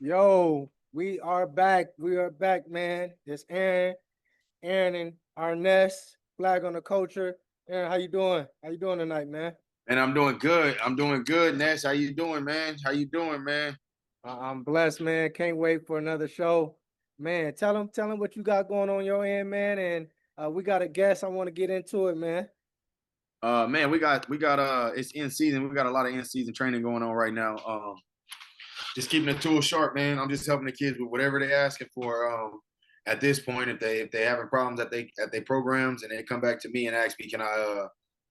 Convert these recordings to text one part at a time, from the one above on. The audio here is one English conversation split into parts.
Yo, we are back. We are back, man. It's Aaron and Arness, flag on the culture. Aaron, how you doing? How you doing tonight, man? And I'm doing good. I'm doing good, Ness. How you doing, man? How you doing, man? I'm blessed, man. Can't wait for another show. Man, tell him what you got going on your end, man. And we got a guest. I want to get into it, man. Man, we got it's in season. We got a lot of in season training going on right now. Just keeping the tools sharp, man. I'm just helping the kids with whatever they're asking for. At this point, if they having problems at they programs and they come back to me and ask me, can I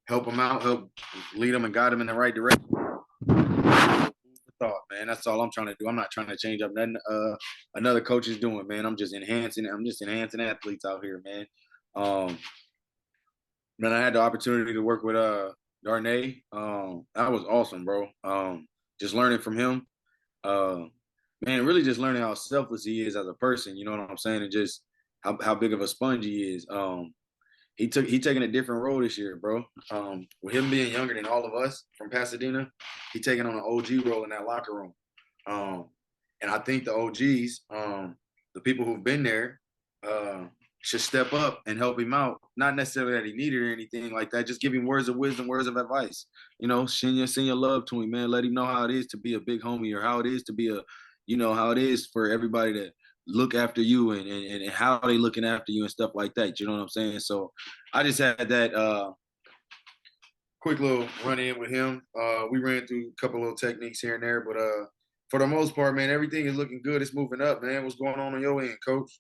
help them out, help lead them and guide them in the right direction? Thought, man. That's all I'm trying to do. I'm not trying to change up nothing another coach is doing, man. I'm just enhancing athletes out here, man. Um, Man, I had the opportunity to work with Darnay. That was awesome, bro. Just learning from him. Uh, Man, really just learning how selfless he is as a person. You know what I'm saying, and just how big of a sponge he is. He taking a different role this year, bro. With him being younger than all of us from Pasadena, he taking on an OG role in that locker room. Um, and I think the OGs, the people who've been there, uh, should step up and help him out. Not necessarily that he needed or anything like that. Just give him words of wisdom, words of advice. You know, send your love to him, man. Let him know how it is to be a big homie, or how it is to be how it is for everybody to look after you, and how they looking after you and stuff like that. You know what I'm saying? So I just had that quick little run in with him. We ran through a couple little techniques here and there, but for the most part, man, everything is looking good. It's moving up, man. What's going on your end, coach?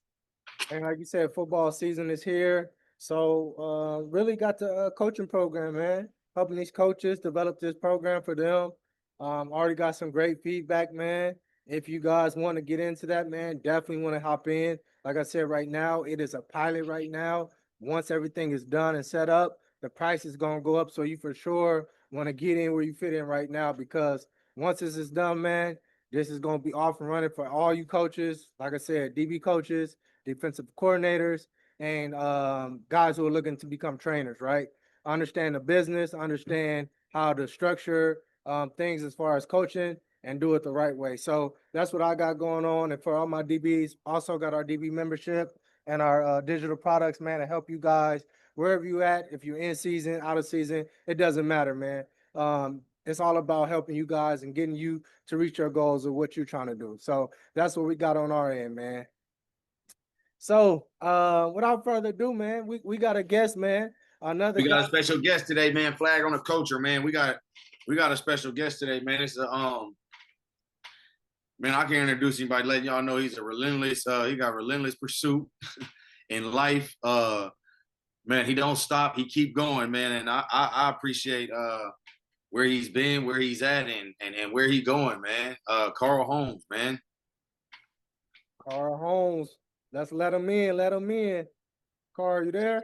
And like you said, football season is here. So really got the coaching program, man. Helping these coaches develop this program for them. Already got some great feedback, man. If you guys want to get into that, man, definitely want to hop in. Like I said, right now, it is a pilot right now. Once everything is done and set up, the price is gonna go up. So you for sure want to get in where you fit in right now, because once this is done, man, this is gonna be off and running for all you coaches. Like I said, DB coaches, defensive coordinators, and guys who are looking to become trainers, right? Understand the business, understand how to structure things as far as coaching, and do it the right way. So that's what I got going on. And for all my DBs, also got our DB membership and our digital products, man, to help you guys wherever you at. If you're in season, out of season, it doesn't matter, man. It's all about helping you guys and getting you to reach your goals of what you're trying to do. So that's what we got on our end, man. So, without further ado, man, we got a guest, man. Another We guy. got a special guest today, man. Flag on the culture, man. We got a special guest today, man. It's a man. I can't introduce anybody. Letting y'all know he's a relentless. He got relentless pursuit in life. Man, he don't stop. He keep going, man. And I appreciate where he's been, where he's at, and where he going, man. Karl Holmes, man. Karl Holmes. Let's let him in. Let him in. Carl, you there?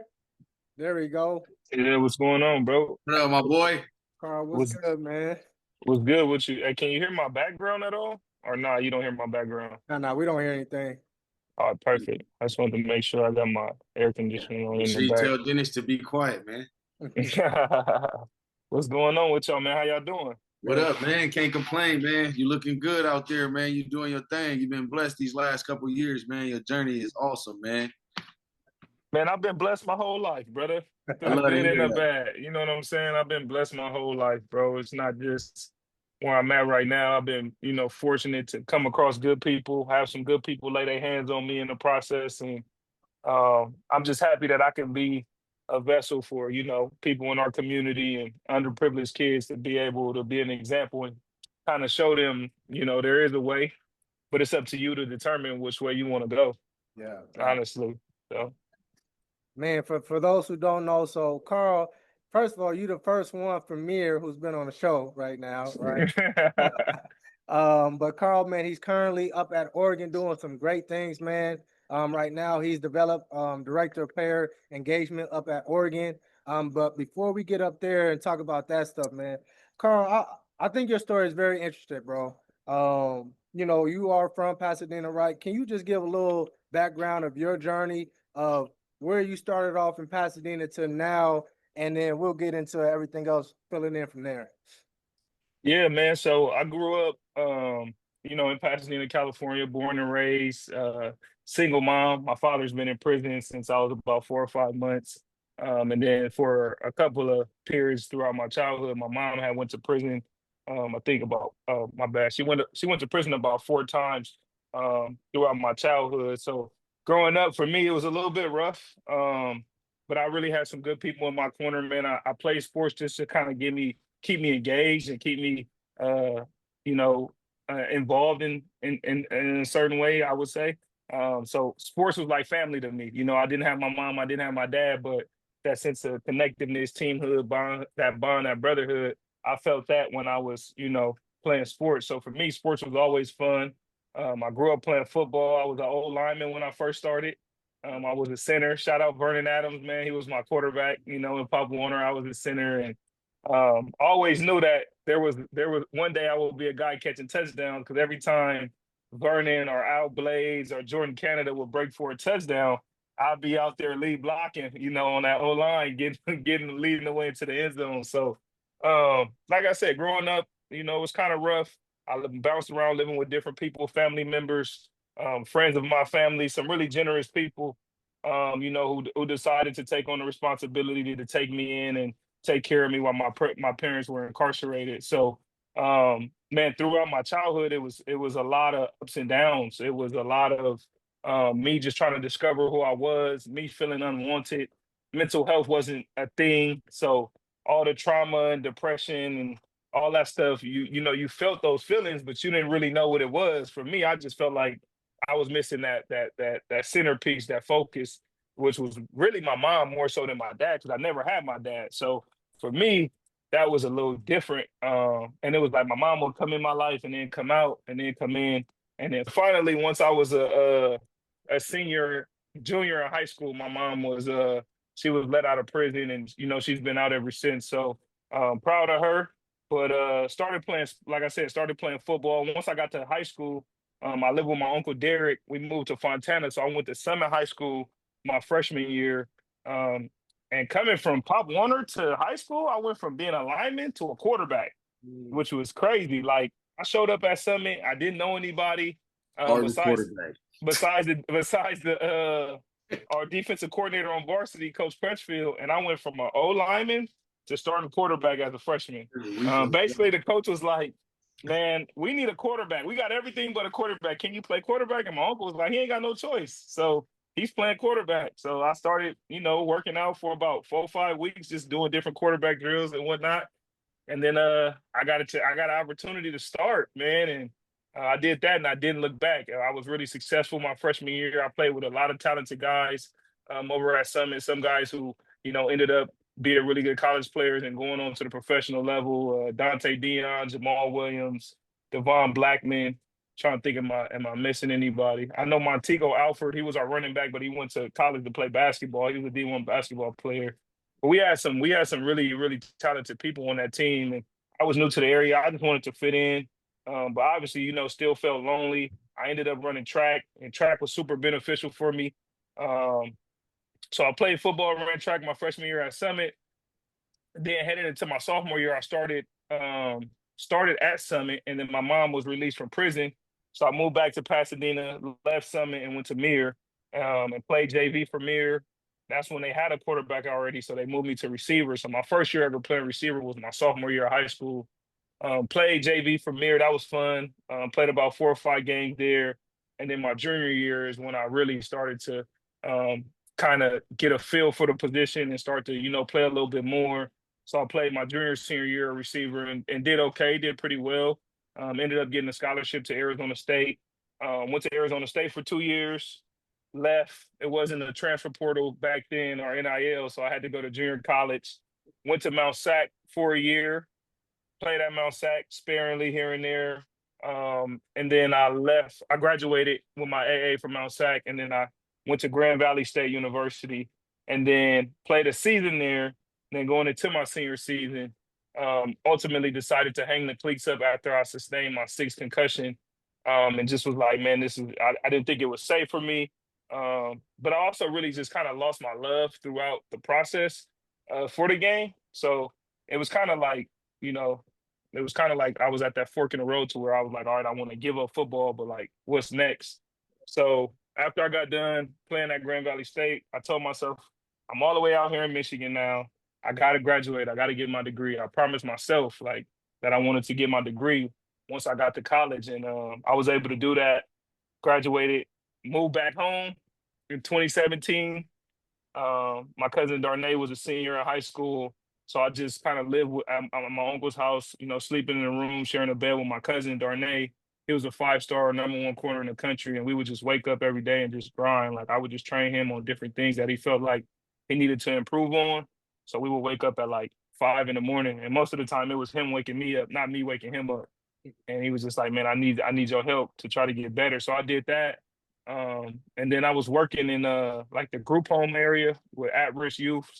There we go. Yeah, what's going on, bro? What up, my boy? Carl, what's What's good, man? what's good with you? Hey, can you hear my background at all? Or nah, you don't hear my background? No, we don't hear anything. All right, perfect. I just wanted to make sure I got my air conditioning on Make in the sure you back. tell Dennis to be quiet, man. What's going on with y'all, man? How y'all doing? What Man, up, man? Can't complain, man. You looking good out there, man. You doing your thing. You've been blessed these last couple of years, man. Your journey is awesome, man. Man, I've been blessed my whole life, brother. I Through the love to good and hear the that. bad. You know what I'm saying? I've been blessed my whole life, bro. It's not just where I'm at right now. I've been, fortunate to come across good people, have some good people lay their hands on me in the process. And I'm just happy that I can be a vessel for, people in our community and underprivileged kids to be able to be an example and kind of show them, there is a way, but it's up to you to determine which way you want to go, yeah, man. honestly. So, Man, for those who don't know, so Carl, first of all, you the first one from here who's been on the show right now, right? But Carl, man, he's currently up at Oregon doing some great things, man. Right now he's developed director of player engagement up at Oregon. But before we get up there and talk about that stuff, man, Carl, I think your story is very interesting, bro. You are from Pasadena, right? Can you just give a little background of your journey of where you started off in Pasadena to now, and then we'll get into everything else filling in from there. yeah, man. So I grew up in Pasadena, California, born and raised, single mom. My father's been in prison since I was about 4 or 5 months. And then for a couple of periods throughout my childhood, my mom had went to prison. I think about my bad. She went to prison about 4 times throughout my childhood. So growing up for me, it was a little bit rough. But I really had some good people in my corner, man. I played sports just to kind of keep me engaged and keep me uh, you know, involved in a certain way, I would say. So sports was like family to me. I didn't have my mom, I didn't have my dad, but that sense of connectiveness, teamhood, bond, that brotherhood, I felt that when I was, playing sports. So for me, sports was always fun. I grew up playing football. I was an old lineman when I first started. I was a center. Shout out Vernon Adams, man. He was my quarterback. In Pop Warner, I was a center, and always knew that there was one day I will be a guy catching touchdowns because every time Vernon or Al Blades or Jordan Canada would break for a touchdown, I'll be out there lead blocking, on that O line, getting leading the way into the end zone. So, like I said, growing up, it was kind of rough. I bounced around living with different people, family members, friends of my family, some really generous people, who decided to take on the responsibility to take me in and take care of me while my parents were incarcerated. So, man, throughout my childhood, it was a lot of ups and downs. It was a lot of me just trying to discover who I was, me feeling unwanted. Mental health wasn't a thing, so all the trauma and depression and all that stuff, you felt those feelings, but you didn't really know what it was. For me, I just felt like I was missing that centerpiece, that focus, which was really my mom more so than my dad, because I never had my dad. So for me, that was a little different. And it was like my mom would come in my life and then come out and then come in. And then finally, once I was a senior, junior in high school, my mom was she was let out of prison, and she's been out ever since. So proud of her. But started playing, like I said, started playing football. Once I got to high school, I lived with my uncle Derek. We moved to Fontana, so I went to Summit High School my freshman year. Um, and coming from Pop Warner to high school, I went from being a lineman to a quarterback, which was crazy. Like I showed up at Summit, I didn't know anybody Hardest besides quarterback. besides the our defensive coordinator on varsity, Coach Crutchfield, and I went from an O lineman to starting quarterback as a freshman. Basically, the coach was like, "Man, we need a quarterback. We got everything but a quarterback. Can you play quarterback?" And my uncle was like, "He ain't got no choice." So he's playing quarterback. So I started, working out for about 4 or 5 weeks, just doing different quarterback drills and whatnot. And then I got an opportunity to start, man, and I did that, and I didn't look back. I was really successful my freshman year. I played with a lot of talented guys over at Summit. Some guys who ended up being really good college players and going on to the professional level. Dante Dion, Jamal Williams, Devon Blackman. Trying to think, am I missing anybody? I know Montego Alford. He was our running back, but he went to college to play basketball. He was a D1 basketball player. But we had some really really talented people on that team, and I was new to the area. I just wanted to fit in, but obviously, still felt lonely. I ended up running track, and track was super beneficial for me. Um, so I played football, ran track my freshman year at Summit. Then headed into my sophomore year, I started at Summit, and then my mom was released from prison, so I moved back to Pasadena, left Summit, and went to Mir, and played JV for Mir. That's when they had a quarterback already, so they moved me to receiver. So my first year ever playing receiver was my sophomore year of high school. Played JV for Mir. That was fun. Played about 4 or 5 games there. And then my junior year is when I really started to kind of get a feel for the position and start to, play a little bit more. So I played my junior, senior year of receiver and did okay, did pretty well. Ended up getting a scholarship to Arizona State. Went to Arizona State for 2 years, left. It wasn't a transfer portal back then or NIL, so I had to go to junior college. Went to Mount Sac for a year, played at Mount Sac sparingly here and there. And then I left. I graduated with my AA from Mount Sac, and then I went to Grand Valley State University, and then played a season there. Then going into my senior season, ultimately decided to hang the cleats up after I sustained my sixth concussion, and just was like, man, this is. I didn't think it was safe for me, but I also really just kind of lost my love throughout the process for the game. So it was kind of like, you know, it was kind of like I was at that fork in the road to where I was like, all right, I want to give up football, but like, what's next? So after I got done playing at Grand Valley State, I told myself, I'm all the way out here in Michigan now. I got to graduate. I got to get my degree. I promised myself like that I wanted to get my degree once I got to college, and I was able to do that. Graduated, moved back home in 2017. My cousin Darnay was a senior in high school, so I just kind of lived at my uncle's house, you know, sleeping in a room, sharing a bed with my cousin Darnay. He was a 5-star, #1 corner in the country, and we would just wake up every day and just grind. Like I would just train him on different things that he felt like he needed to improve on. So we would wake up at like 5 in the morning, and most of the time it was him waking me up, not me waking him up. And he was just like, "Man, I need your help to try to get better." So I did that. And then I was working in like the group home area with at-risk youth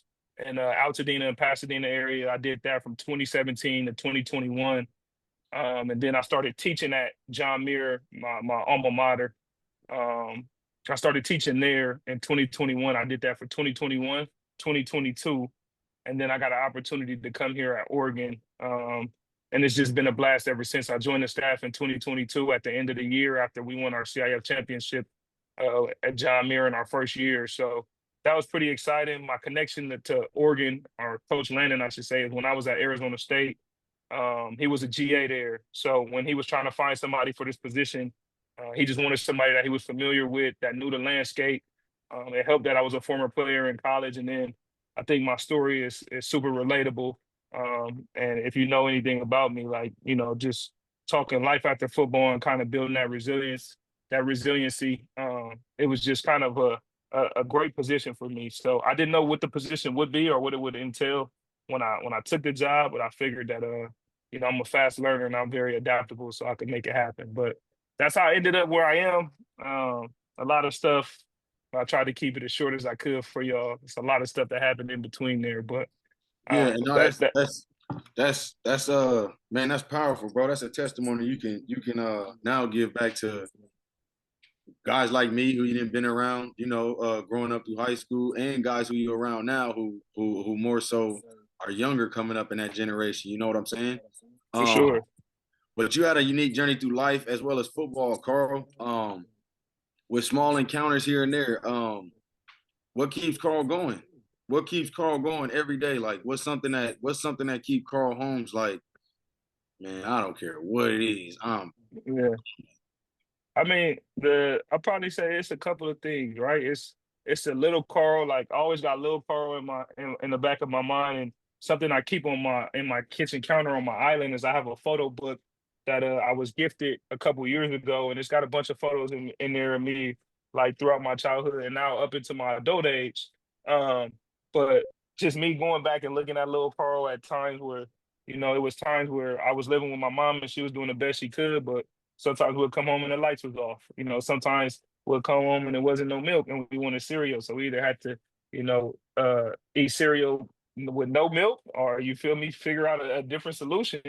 in Altadena and Pasadena area. I did that from 2017 to 2021. And then I started teaching at John Muir, my alma mater. Um, I started teaching there in 2021. I did that for 2021, 2022, and then I got an opportunity to come here at Oregon. And it's just been a blast ever since. I joined the staff in 2022 at the end of the year after we won our CIF championship at John Muir in our first year. So that was pretty exciting. My connection to Oregon, or Coach Landon, I should say, is when I was at Arizona State. He was a GA there. So when he was trying to find somebody for this position, he just wanted somebody that he was familiar with, that knew the landscape. It helped that I was a former player in college. And then I think my story is super relatable. And if you know anything about me, like, you know, just talking life after football and kind of building that resiliency, it was just kind of a great position for me. So I didn't know what the position would be or what it would entail when I took the job, but I figured that you know, I'm a fast learner and I'm very adaptable, so I could make it happen. But that's how I ended up where I am. A lot of stuff. I tried to keep it as short as I could for y'all. It's a lot of stuff that happened in between there, but Yeah, and no, that's that. that's man, that's powerful, bro. That's a testimony you can now give back to guys like me who you didn't been around, you know, growing up through high school, and guys who you're around now who more so are younger coming up in that generation. You know what I'm saying? For Um, sure. but you had a unique journey through life as well as football, Carl. With small encounters here and there. What keeps Carl going? What keeps Carl going every day? Like, what's something that keep Carl Holmes like, man, I don't care what it is. Yeah. I mean, I probably say it's a couple of things, right? It's a little Carl, like I always got little Carl in the back of my mind, and something I keep on my kitchen counter on my island is I have a photo book that I was gifted a couple years ago, and it's got a bunch of photos in there of me like throughout my childhood and now up into my adult age. Um, but just me going back and looking at little Carl at times where, you know, it was times where I was living with my mom and she was doing the best she could, but sometimes we'll come home and the lights was off. You know, sometimes we'll come home and there wasn't no milk and we wanted cereal. So we either had to, you know, eat cereal with no milk, or you feel me, figure out a different solution,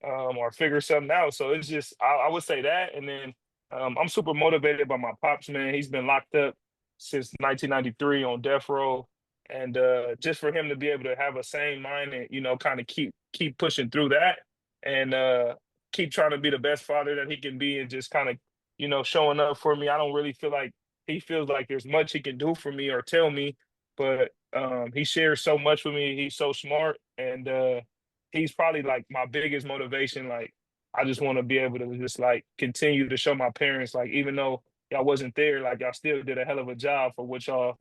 or figure something out. So it's just I would say that. And then I'm super motivated by my pops, man. He's been locked up since 1993 on death row. And just for him to be able to have a sane mind and, you know, kind of keep pushing through that, and keep trying to be the best father that he can be, and just kind of, you know, showing up for me. I don't really feel like he feels like there's much he can do for me or tell me, but he shares so much with me. He's so smart, and he's probably like my biggest motivation. Like I just want to be able to just like continue to show my parents, like even though y'all wasn't there, like y'all still did a hell of a job for what y'all,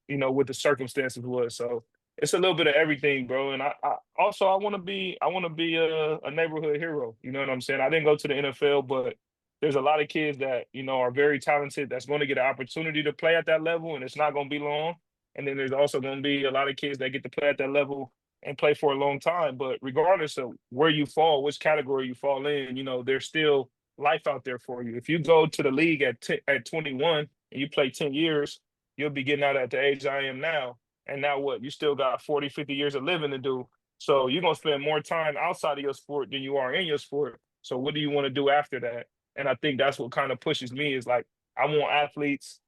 you know, what the circumstances was. So it's a little bit of everything, bro. And I also I want to be a neighborhood hero. You know what I'm saying? I didn't go to the NFL, but there's a lot of kids that, you know, are very talented that's going to get an opportunity to play at that level, and it's not going to be long. And then there's also going to be a lot of kids that get to play at that level and play for a long time. But regardless of where you fall, which category you fall in, you know, there's still life out there for you. If you go to the league at 21 and you play 10 years, you'll be getting out at the age I am now. And now what? You still got 40, 50 years of living to do. So you're going to spend more time outside of your sport than you are in your sport. So what do you want to do after that? And I think that's what kind of pushes me is like, I want athletes,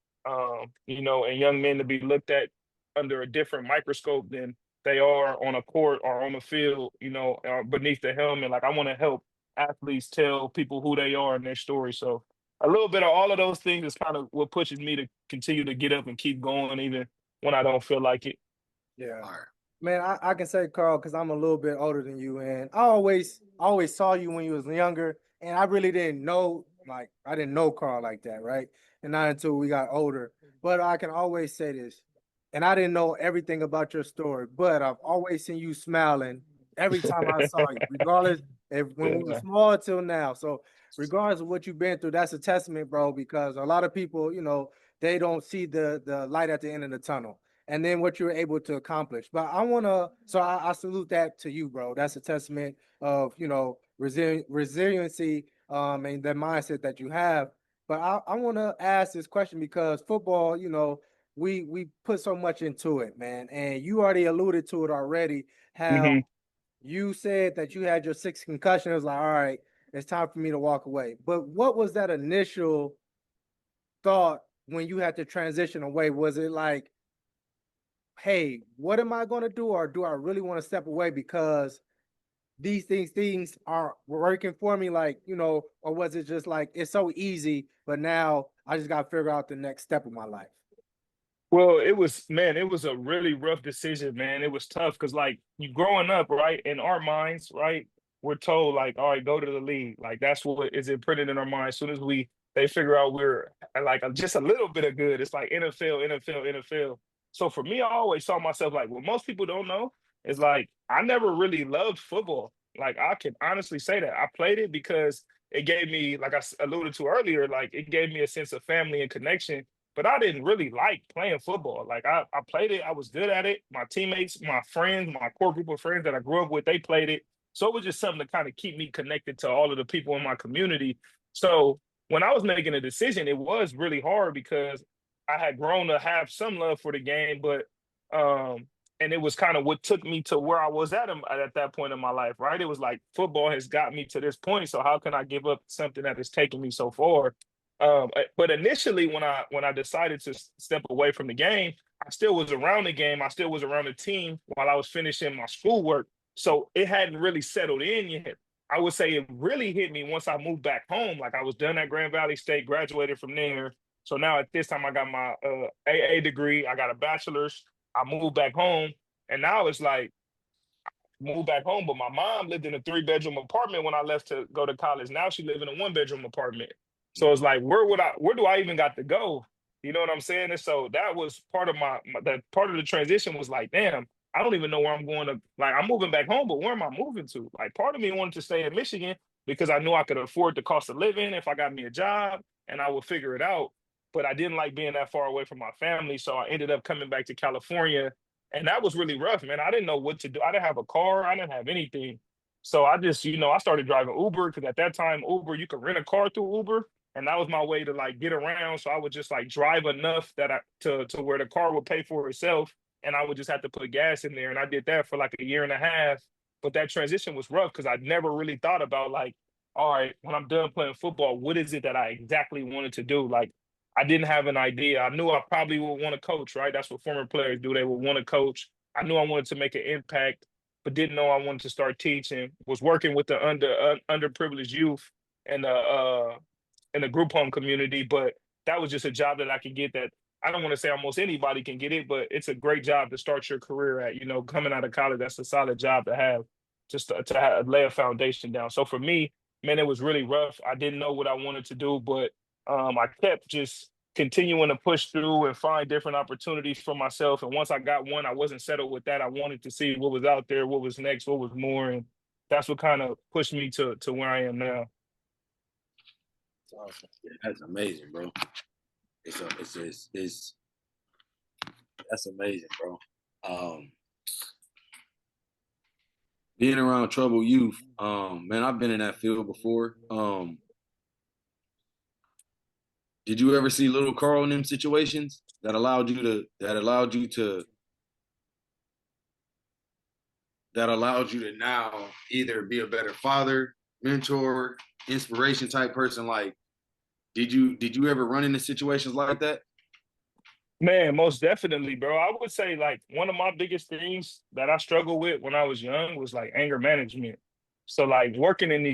you know, and young men to be looked at under a different microscope than they are on a court or on the field, you know, or beneath the helmet. Like I want to help athletes tell people who they are and their story. So a little bit of all of those things is kind of what pushes me to continue to get up and keep going, even when I don't feel like it. Yeah. All right. Man, I can say, Carl, because I'm a little bit older than you, and I always saw you when you was younger, and I really didn't know, like, I didn't know Carl like that, right? And not until we got older. But I can always say this, and I didn't know everything about your story, but I've always seen you smiling every time I saw you, regardless if when we were Yeah. small till now. So regardless of what you've been through, that's a testament, bro, because a lot of people, they don't see the light at the end of the tunnel and then what you're able to accomplish. But I salute that to you, bro. That's a testament of, resiliency, and the mindset that you have. But I want to ask this question because football, we put so much into it, man. And you already alluded to it already, how Hmm. you said that you had your 6 concussions. It was like, all right, it's time for me to walk away. But what was that initial thought when you had to transition away? Was it like, hey, what am I going to do? Or do I really want to step away because these things are working for me? Like, or was it just like, it's so easy, but now I just got to figure out the next step of my life? Well, it was, man, it was a really rough decision, man. It was tough because, like, you growing up, right, in our minds, right, we're told, like, all right, go to the league. Like, that's what is imprinted in our minds. As soon as they figure out we're like just a little bit of good, it's like NFL, NFL, NFL. So for me, I always saw myself like, what most people don't know is like, I never really loved football. Like, I can honestly say that. I played it because it gave me, like alluded to earlier, like, it gave me a sense of family and connection, but I didn't really like playing football. Like I played it, I was good at it. My teammates, my friends, my core group of friends that I grew up with, they played it. So it was just something to kind of keep me connected to all of the people in my community. So when I was making a decision, it was really hard because I had grown to have some love for the game, but um, and it was kind of what took me to where I was at that point in my life, right? It was like football has got me to this point, so how can I give up something that has taken me so far? But initially, when I decided to step away from the game, I still was around the game. I still was around the team while I was finishing my schoolwork. So it hadn't really settled in yet. I would say it really hit me once I moved back home. Like I was done at Grand Valley State, graduated from there. So now at this time, I got my AA degree. I got a bachelor's. I moved back home, and now it's like moved back home. But my mom lived in a 3-bedroom apartment when I left to go to college. Now she live in a 1-bedroom apartment. So it's like, where do I even got to go? You know what I'm saying? And so that was part of that part of the transition was like, damn, I don't even know where I'm going to, like, I'm moving back home, but where am I moving to? Like, part of me wanted to stay in Michigan because I knew I could afford the cost of living if I got me a job and I would figure it out. But I didn't like being that far away from my family. So I ended up coming back to California, and that was really rough, man. I didn't know what to do. I didn't have a car. I didn't have anything. So I just, I started driving Uber because at that time, Uber, you could rent a car through Uber. And that was my way to like get around. So I would just like drive enough that to where the car would pay for itself. And I would just have to put gas in there. And I did that for like a year and a half. But that transition was rough because I never really thought about like, all right, when I'm done playing football, what is it that I exactly wanted to do? Like, I didn't have an idea. I knew I probably would want to coach, right? That's what former players do. They would want to coach. I knew I wanted to make an impact, but didn't know I wanted to start teaching. Was working with the underprivileged youth and in the group home community, but that was just a job that I could get that I don't want to say almost anybody can get it, but it's a great job to start your career at. Coming out of college, that's a solid job to have, just lay a foundation down. So for me, man, it was really rough. I didn't know what I wanted to do, but I kept just continuing to push through and find different opportunities for myself. And once I got one, I wasn't settled with that. I wanted to see what was out there, what was next, what was more, and that's what kind of pushed me to where I am now. Awesome. Yeah, that's amazing, bro. It's that's amazing, bro. Being around troubled youth, man, I've been in that field before. Did you ever see little Carl in them situations that allowed you to now either be a better father, mentor, inspiration type person? Like, did you ever run into situations like that? Man, most definitely, bro. I would say like one of my biggest things that I struggled with when I was young was like anger management. So like working in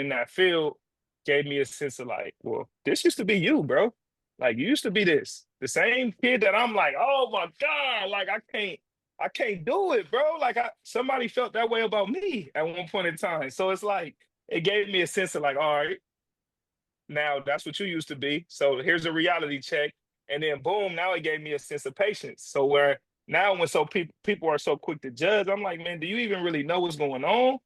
that field gave me a sense of like, well, this used to be you, bro. Like you used to be this. The same kid that I'm like, oh my God, like I can't do it, bro. Like somebody felt that way about me at one point in time. So it's like it gave me a sense of like, all right, now that's what you used to be. So here's a reality check. And then boom, now it gave me a sense of patience. So where now when people are so quick to judge, I'm like, man, do you even really know what's going on?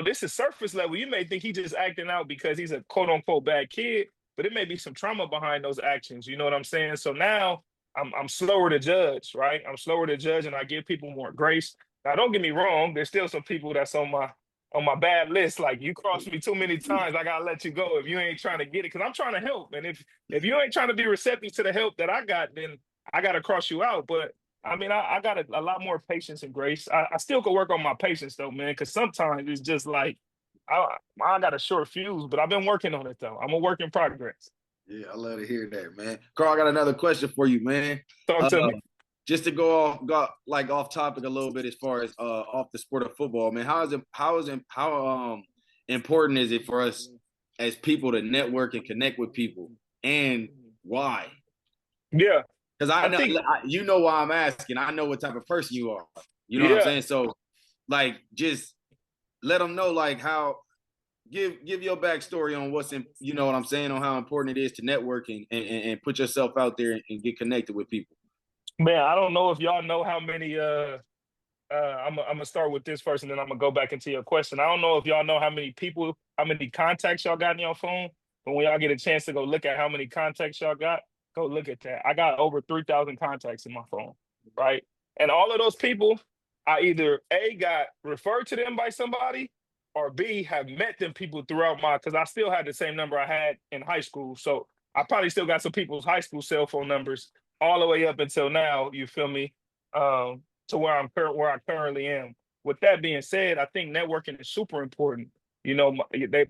This is surface level. You may think he's just acting out because he's a quote unquote bad kid, but it may be some trauma behind those actions. You know what I'm saying? So now I'm slower to judge, right? I'm slower to judge and I give people more grace. Now don't get me wrong, there's still some people that's on my bad list. Like you crossed me too many times, I gotta let you go if you ain't trying to get it. Because I'm trying to help, and if you ain't trying to be receptive to the help that I got, then I gotta cross you out. But I mean, I got a lot more patience and grace. I still could work on my patience though, man. Because sometimes it's just like I got a short fuse, but I've been working on it though. I'm a work in progress. Yeah, I love to hear that, man. Carl, I got another question for you, man. Talk Uh, to me. just to go off topic a little bit as far as off the sport of football, man. How important is it for us as people to network and connect with people, and why? Yeah, Because I think you know why I'm asking. I know what type of person you are. You know what I'm yeah. saying? So, like, just let them know, like, how give your backstory on what's in. You know what I'm saying? On how important it is to network and put yourself out there and get connected with people. Man, I don't know if y'all know how many I'm gonna start with this first, and then I'm gonna go back into your question. I don't know if y'all know how many people, how many contacts y'all got in your phone, but when y'all get a chance to go look at how many contacts y'all got, go look at that. I got over 3,000 contacts in my phone, right? And all of those people, I either A, got referred to them by somebody, or B, have met them people throughout because I still had the same number I had in high school. So I probably still got some people's high school cell phone numbers all the way up until now. You feel me? To where I currently am. With that being said, I think networking is super important.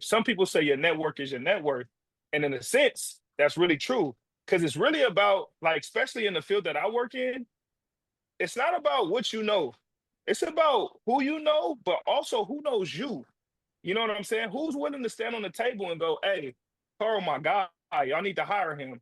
Some people say your network is your net worth, and in a sense, that's really true because it's really about like, especially in the field that I work in, it's not about what you know. It's about who you know, but also who knows you. You know what I'm saying? Who's willing to stand on the table and go, "Hey, Carl, my guy, y'all need to hire him.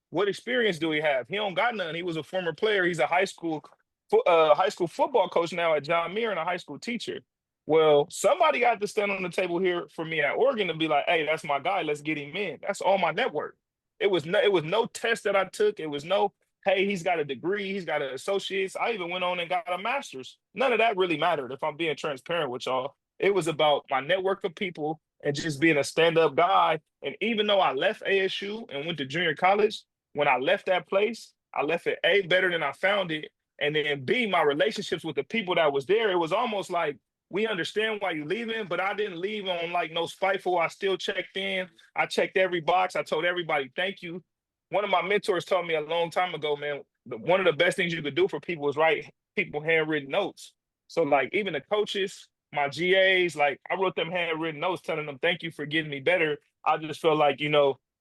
What experience do he have? He don't got none. He was a former player. He's a high school football coach now at John Muir and a high school teacher. Well, somebody got to stand on the table here for me at Oregon to be like, hey, that's my guy. Let's get him in. That's all my network. It was no test that I took. It was no, hey, he's got a degree, he's got an associate's. I even went on and got a master's. None of that really mattered if I'm being transparent with y'all. It was about my network of people and just being a stand-up guy. And even though I left ASU and went to junior college, when I left that place, I left it A, better than I found it. And then B, my relationships with the people that was there, it was almost like we understand why you leaving, but I didn't leave on like no spiteful. I still checked in. I checked every box. I told everybody thank you. One of my mentors told me a long time ago, man, one of the best things you could do for people is write people handwritten notes. So like even the coaches, my GAs, like I wrote them handwritten notes telling them thank you for getting me better. I just felt like,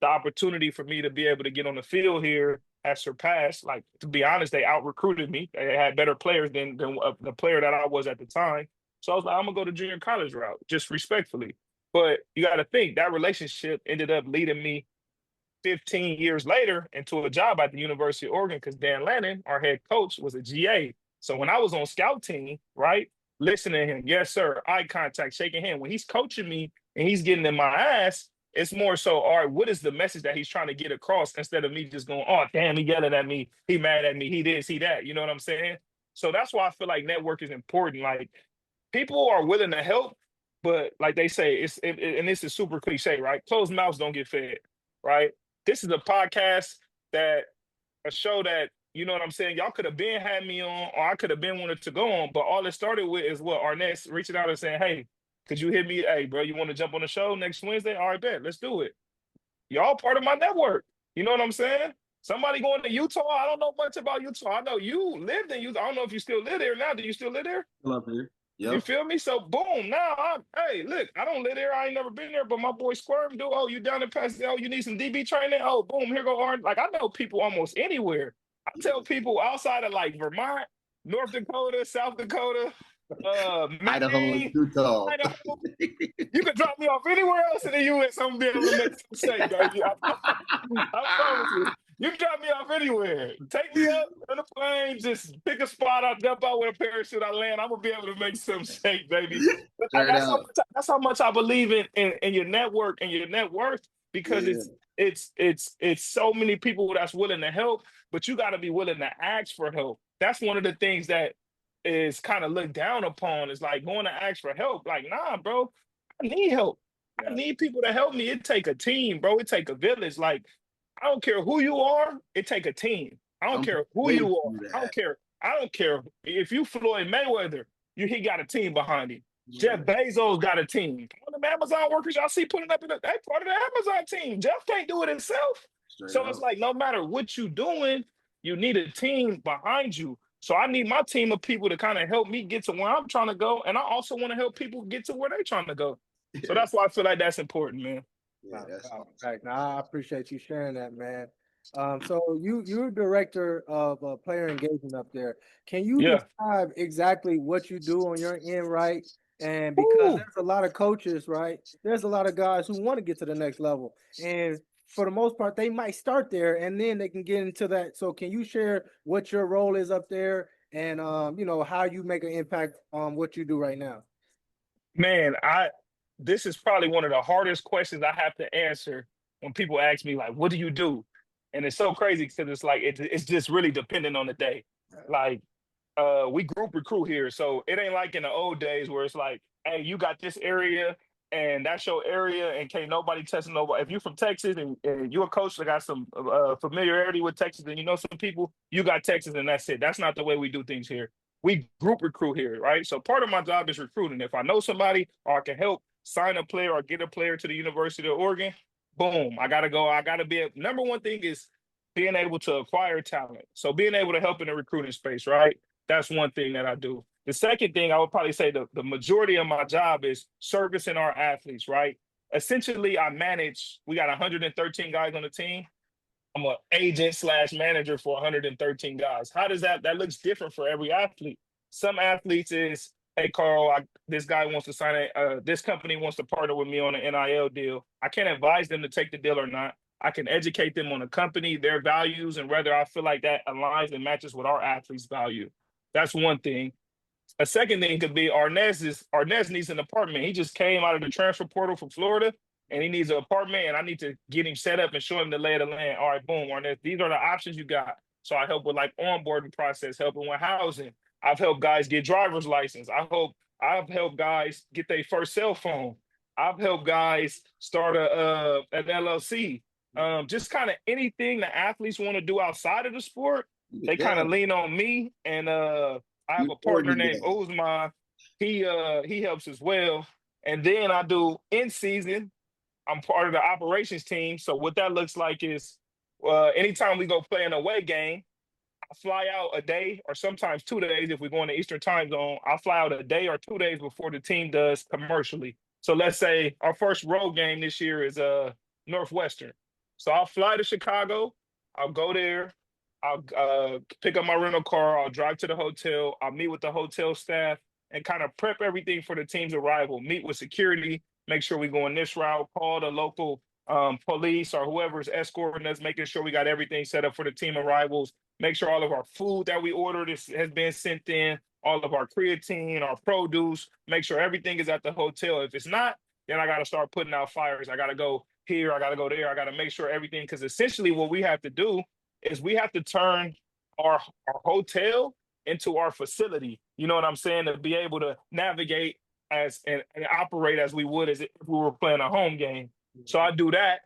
the opportunity for me to be able to get on the field here has surpassed. Like, to be honest, they out recruited me. They had better players than the player that I was at the time. So I was like, I'm gonna go to junior college route, just respectfully. But you got to think that relationship ended up leading me 15 years later into a job at the University of Oregon because Dan Lannon, our head coach, was a GA. So when I was on scout team, right, listening to him, yes, sir, eye contact, shaking hand. When he's coaching me and he's getting in my ass, it's more so, all right, what is the message that he's trying to get across instead of me just going, oh, damn, he yelling at me, he mad at me, he this, he that. You know what I'm saying? So that's why I feel like network is important. Like people are willing to help, but like they say, and this is super cliche, right? Closed mouths don't get fed, right? This is a podcast a show that, you know what I'm saying? Y'all could have been had me on, or I could have been wanted to go on, but all it started with is what Arness reaching out and saying, hey, could you hit me? Hey, bro, you want to jump on the show next Wednesday? All right, bet, let's do it. Y'all part of my network. You know what I'm saying? Somebody going to Utah. I don't know much about Utah. I know you lived in Utah. I don't know if you still live there now. Do you still live there? Still up here. You Yep. feel me? So boom, now hey, look, I don't live there. I ain't never been there, but my boy Squirm do. Oh, you down in Pasadena? Oh, you need some DB training? Oh, boom, here go Arn. Like I know people almost anywhere. I tell people outside of like Vermont, North Dakota, South Dakota, Idaho is Maine, too tall. Idaho, you can drop me off anywhere else in the U.S. I'm gonna be able to make some shake, baby. I promise you. You can drop me off anywhere. Take me up on a plane. Just pick a spot. I'll jump out with a parachute. I land. I'm gonna be able to make some shake, baby. But Straight that's how up. much. That's how much I believe in your network and your net worth because Yeah. it's so many people that's willing to help, but you got to be willing to ask for help. That's one of the things that is kind of looked down upon. Is like going to ask for help. Like, nah, bro, I need help. I need people to help me. It take a team, bro. It take a village. Like, I don't care who you are. It take a team. I don't care who waiting you for are. you to I don't care. I don't care if you Floyd Mayweather. He got a team behind him. Jeff Bezos got a team. One of the Amazon workers y'all see putting up in they part of the Amazon team. Jeff can't do it himself. Straight So up. it's like no matter what you're doing, you need a team behind you. So I need my team of people to kind of help me get to where I'm trying to go, and I also want to help people get to where they're trying to go. So that's why I feel like that's important, man. Yeah, that's Right. Now, I appreciate you sharing that, man. So you're director of player engagement up there. Can you Yeah. describe exactly what you do on your end, right? And because Ooh. there's a lot of coaches, right? There's a lot of guys who want to get to the next level, and for the most part, they might start there and then they can get into that. So can you share what your role is up there and how you make an impact on what you do right now? Man, this is probably one of the hardest questions I have to answer when people ask me like, "What do you do?" And it's so crazy because it's like it's just really dependent on the day. Like, we group recruit here, so it ain't like in the old days where it's like, "Hey, you got this area, and that's your area, and can't nobody touch nobody." If you're from Texas and you're a coach that got some familiarity with Texas, and you know some people, you got Texas, and that's it. That's not the way we do things here. We group recruit here, right? So part of my job is recruiting. If I know somebody or I can help sign a player or get a player to the University of Oregon, boom, I gotta go. I gotta be number one thing is being able to acquire talent. So being able to help in the recruiting space, right? That's one thing that I do. The second thing I would probably say the majority of my job is servicing our athletes, right? Essentially, we got 113 guys on the team. I'm an agent slash manager for 113 guys. How does that looks different for every athlete? Some athletes is, hey, Carl, this guy wants to sign this company wants to partner with me on an NIL deal. I can't advise them to take the deal or not. I can educate them on the company, their values, and whether I feel like that aligns and matches with our athletes' value. That's one thing. A second thing could be Arness needs an apartment. He just came out of the transfer portal from Florida and he needs an apartment and I need to get him set up and show him the lay of the land. All right, boom, Arness, these are the options you got. So I help with like onboarding process, helping with housing. I've helped guys get driver's license. I've helped guys get their first cell phone. I've helped guys start an LLC. Just kind of anything the athletes want to do outside of the sport, they kind of lean on me. And I have a partner named Uzman. He helps as well. And then I do in season. I'm part of the operations team. So what that looks like is anytime we go play an away game, I fly out a day or sometimes 2 days if we go in the Eastern time zone. I'll fly out a day or 2 days before the team does commercially. So let's say our first road game this year is Northwestern. So I'll fly to Chicago. I'll go there. I'll pick up my rental car. I'll drive to the hotel. I'll meet with the hotel staff and kind of prep everything for the team's arrival. Meet with security, make sure we go in this route, call the local police or whoever's escorting us, making sure we got everything set up for the team arrivals. Make sure all of our food that we ordered has been sent in, all of our creatine, our produce, make sure everything is at the hotel. If it's not, then I got to start putting out fires. I got to go here. I got to go there. I got to make sure everything, because essentially what we have to do is we have to turn our hotel into our facility. You know what I'm saying? To be able to navigate and operate as we would as if we were playing a home game. So I do that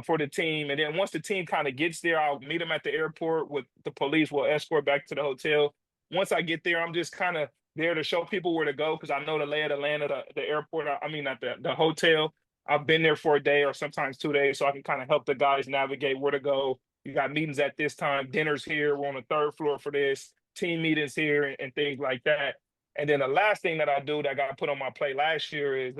for the team. And then once the team kind of gets there, I'll meet them at the airport with the police. Will escort back to the hotel. Once I get there, I'm just kind of there to show people where to go because I know the lay of the land of the airport. I mean, at the hotel. I've been there for a day or sometimes 2 days, so I can kind of help the guys navigate where to go. You got meetings at this time, dinners here. We're on the third floor for this, team meetings here and things like that. And then the last thing that I do that got put on my plate last year is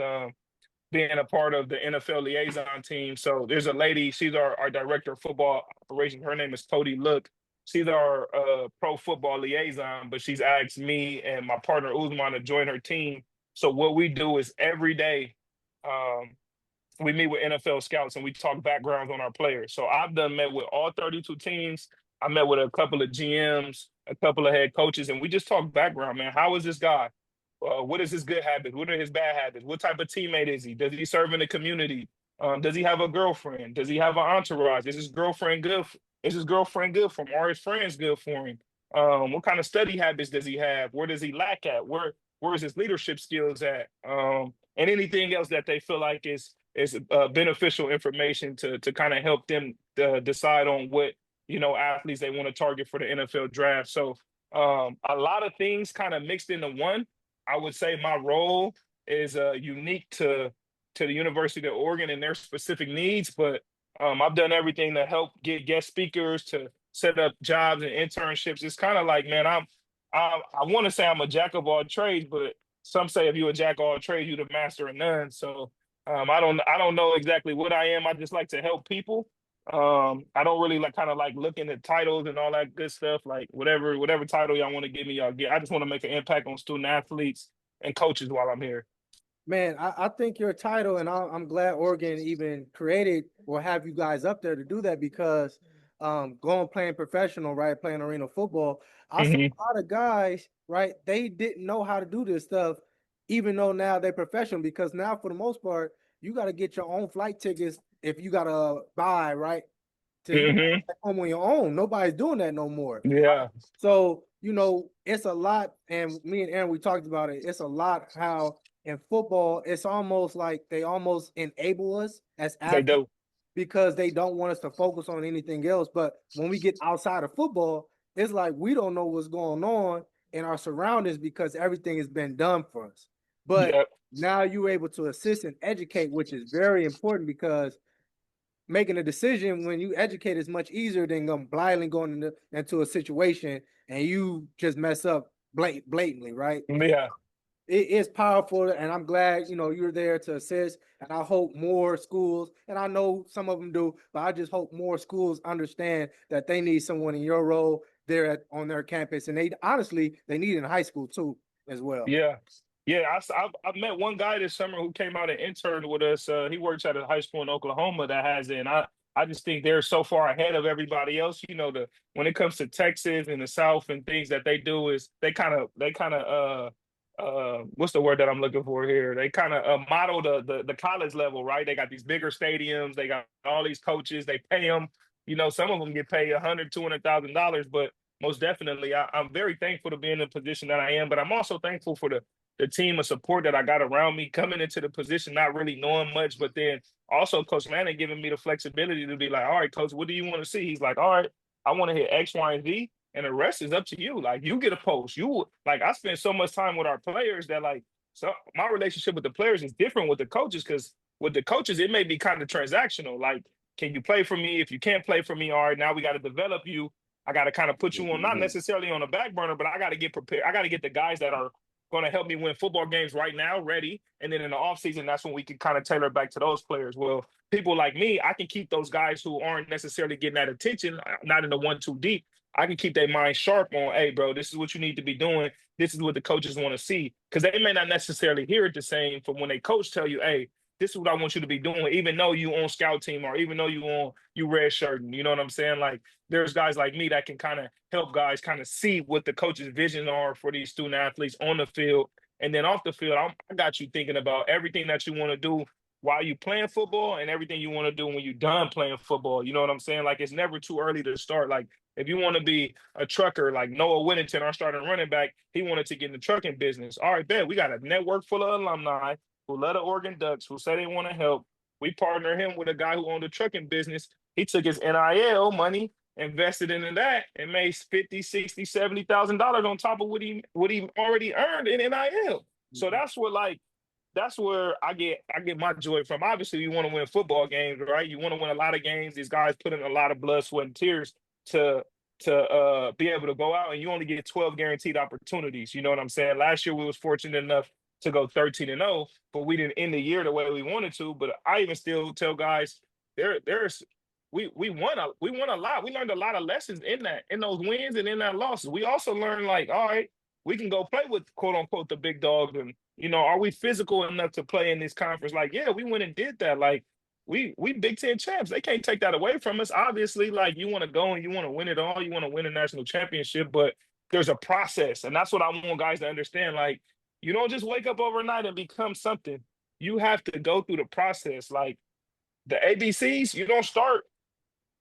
being a part of the NFL liaison team. So there's a lady, she's our director of football operations. Her name is Cody Look. she's our pro football liaison, but she's asked me and my partner Uzman to join her team. So what we do is every day, um, we meet with NFL scouts and we talk backgrounds on our players. So I've done met with all 32 teams. I met with a couple of GMs, a couple of head coaches, and we just talk background, man. How is this guy? What is his good habits? What are his bad habits? What type of teammate is he? Does he serve in the community? Does he have a girlfriend? Does he have an entourage? Is his girlfriend good? Is his girlfriend good for him? Are his friends good for him? What kind of study habits does he have? Where does he lack at? Where is his leadership skills at? And anything else that they feel like is beneficial information to kind of help them decide on what athletes they want to target for the NFL draft. So a lot of things kind of mixed into one. I would say my role is unique to the University of Oregon and their specific needs, but I've done everything to help get guest speakers, to set up jobs and internships. It's kind of like, man, I want to say I'm a jack of all trades, but some say if you're a jack of all trades, you're the master of none. So I don't know exactly what I am. I just like to help people. I don't really like looking at titles and all that good stuff. Like whatever title y'all want to give me, y'all get. I just want to make an impact on student athletes and coaches while I'm here. Man, I think your title, and I'm glad Oregon even created or have you guys up there to do that, because going playing professional, right, playing arena football, I saw Mhm. a lot of guys, right, they didn't know how to do this stuff, even though now they're professional, because now for the most part, you got to get your own flight tickets if you got to buy, right, to you Mhm. home on your own. Nobody's doing that no more. Yeah. So, it's a lot, and me and Aaron, we talked about it. It's a lot how in football, it's almost like they almost enable us as They athletes do. because they don't want us to focus on anything else. But when we get outside of football, it's like we don't know what's going on in our surroundings because everything has been done for us. But Yep. now you're able to assist and educate, which is very important, because making a decision when you educate is much easier than blindly going into a situation and you just mess up blatantly, right? Yeah. It is powerful, and I'm glad you're there to assist. And I hope more schools, and I know some of them do, but I just hope more schools understand that they need someone in your role there on their campus, and they honestly they need it in high school too as well. Yeah. Yeah, I met one guy this summer who came out and interned with us. He works at a high school in Oklahoma that has it. And I just think they're so far ahead of everybody else. When it comes to Texas and the South and things that they do is they kind of what's the word that I'm looking for here? They kind of model the college level, right? They got these bigger stadiums, they got all these coaches, they pay them. Some of them get paid $100,000, $200,000, but most definitely, I'm very thankful to be in the position that I am. But I'm also thankful for the team of support that I got around me coming into the position, not really knowing much, but then also Coach Lannon giving me the flexibility to be like, all right, Coach, what do you want to see? He's like, all right, I want to hit X, Y, and Z, and the rest is up to you. Like, you get a post. I spend so much time with our players that so my relationship with the players is different with the coaches, because with the coaches, it may be kind of transactional. Like, can you play for me? If you can't play for me, all right, now we got to develop you. I got to kind of put you on, not necessarily on the back burner, but I got to get prepared. I got to get the guys that are going to help me win football games right now ready. And then in the offseason, that's when we can kind of tailor back to those players. Well, people like me, I can keep those guys who aren't necessarily getting that attention, not in the 1-2 deep. I can keep their mind sharp on, hey, bro, this is what you need to be doing. This is what the coaches want to see. Because they may not necessarily hear it the same from when they coach tell you, hey, this is what I want you to be doing, even though you on scout team or even though you red shirt. You know what I'm saying? Like, there's guys like me that can kind of help guys kind of see what the coach's vision are for these student athletes on the field. And then off the field, I got you thinking about everything that you want to do while you playing football and everything you want to do when you're done playing football. You know what I'm saying? Like, it's never too early to start. Like, if you want to be a trucker, like Noah Whittington, our starting running back, he wanted to get in the trucking business. All right, bet. We got a network full of alumni who love the Oregon Ducks, who say they want to help. We partner him with a guy who owned a trucking business. He took his NIL money, invested into that, and made 50, 60, $70,000 on top of what he already earned in NIL. So that's where I get my joy from. Obviously, you want to win football games, right? You want to win a lot of games. These guys put in a lot of blood, sweat, and tears to be able to go out, and you only get 12 guaranteed opportunities. You know what I'm saying? Last year we was fortunate enough to go 13-0, but we didn't end the year the way we wanted to. But I even still tell guys there's we won a lot. We learned a lot of lessons in those wins and in that losses. We also learned like, all right, we can go play with quote unquote the big dogs, and are we physical enough to play in this conference? Like, yeah, we went and did that. Like, we Big Ten champs. They can't take that away from us. Obviously, like you want to go and you want to win it all. You want to win a national championship, but there's a process, and that's what I want guys to understand. Like, you don't just wake up overnight and become something. You have to go through the process. Like the ABCs, you don't start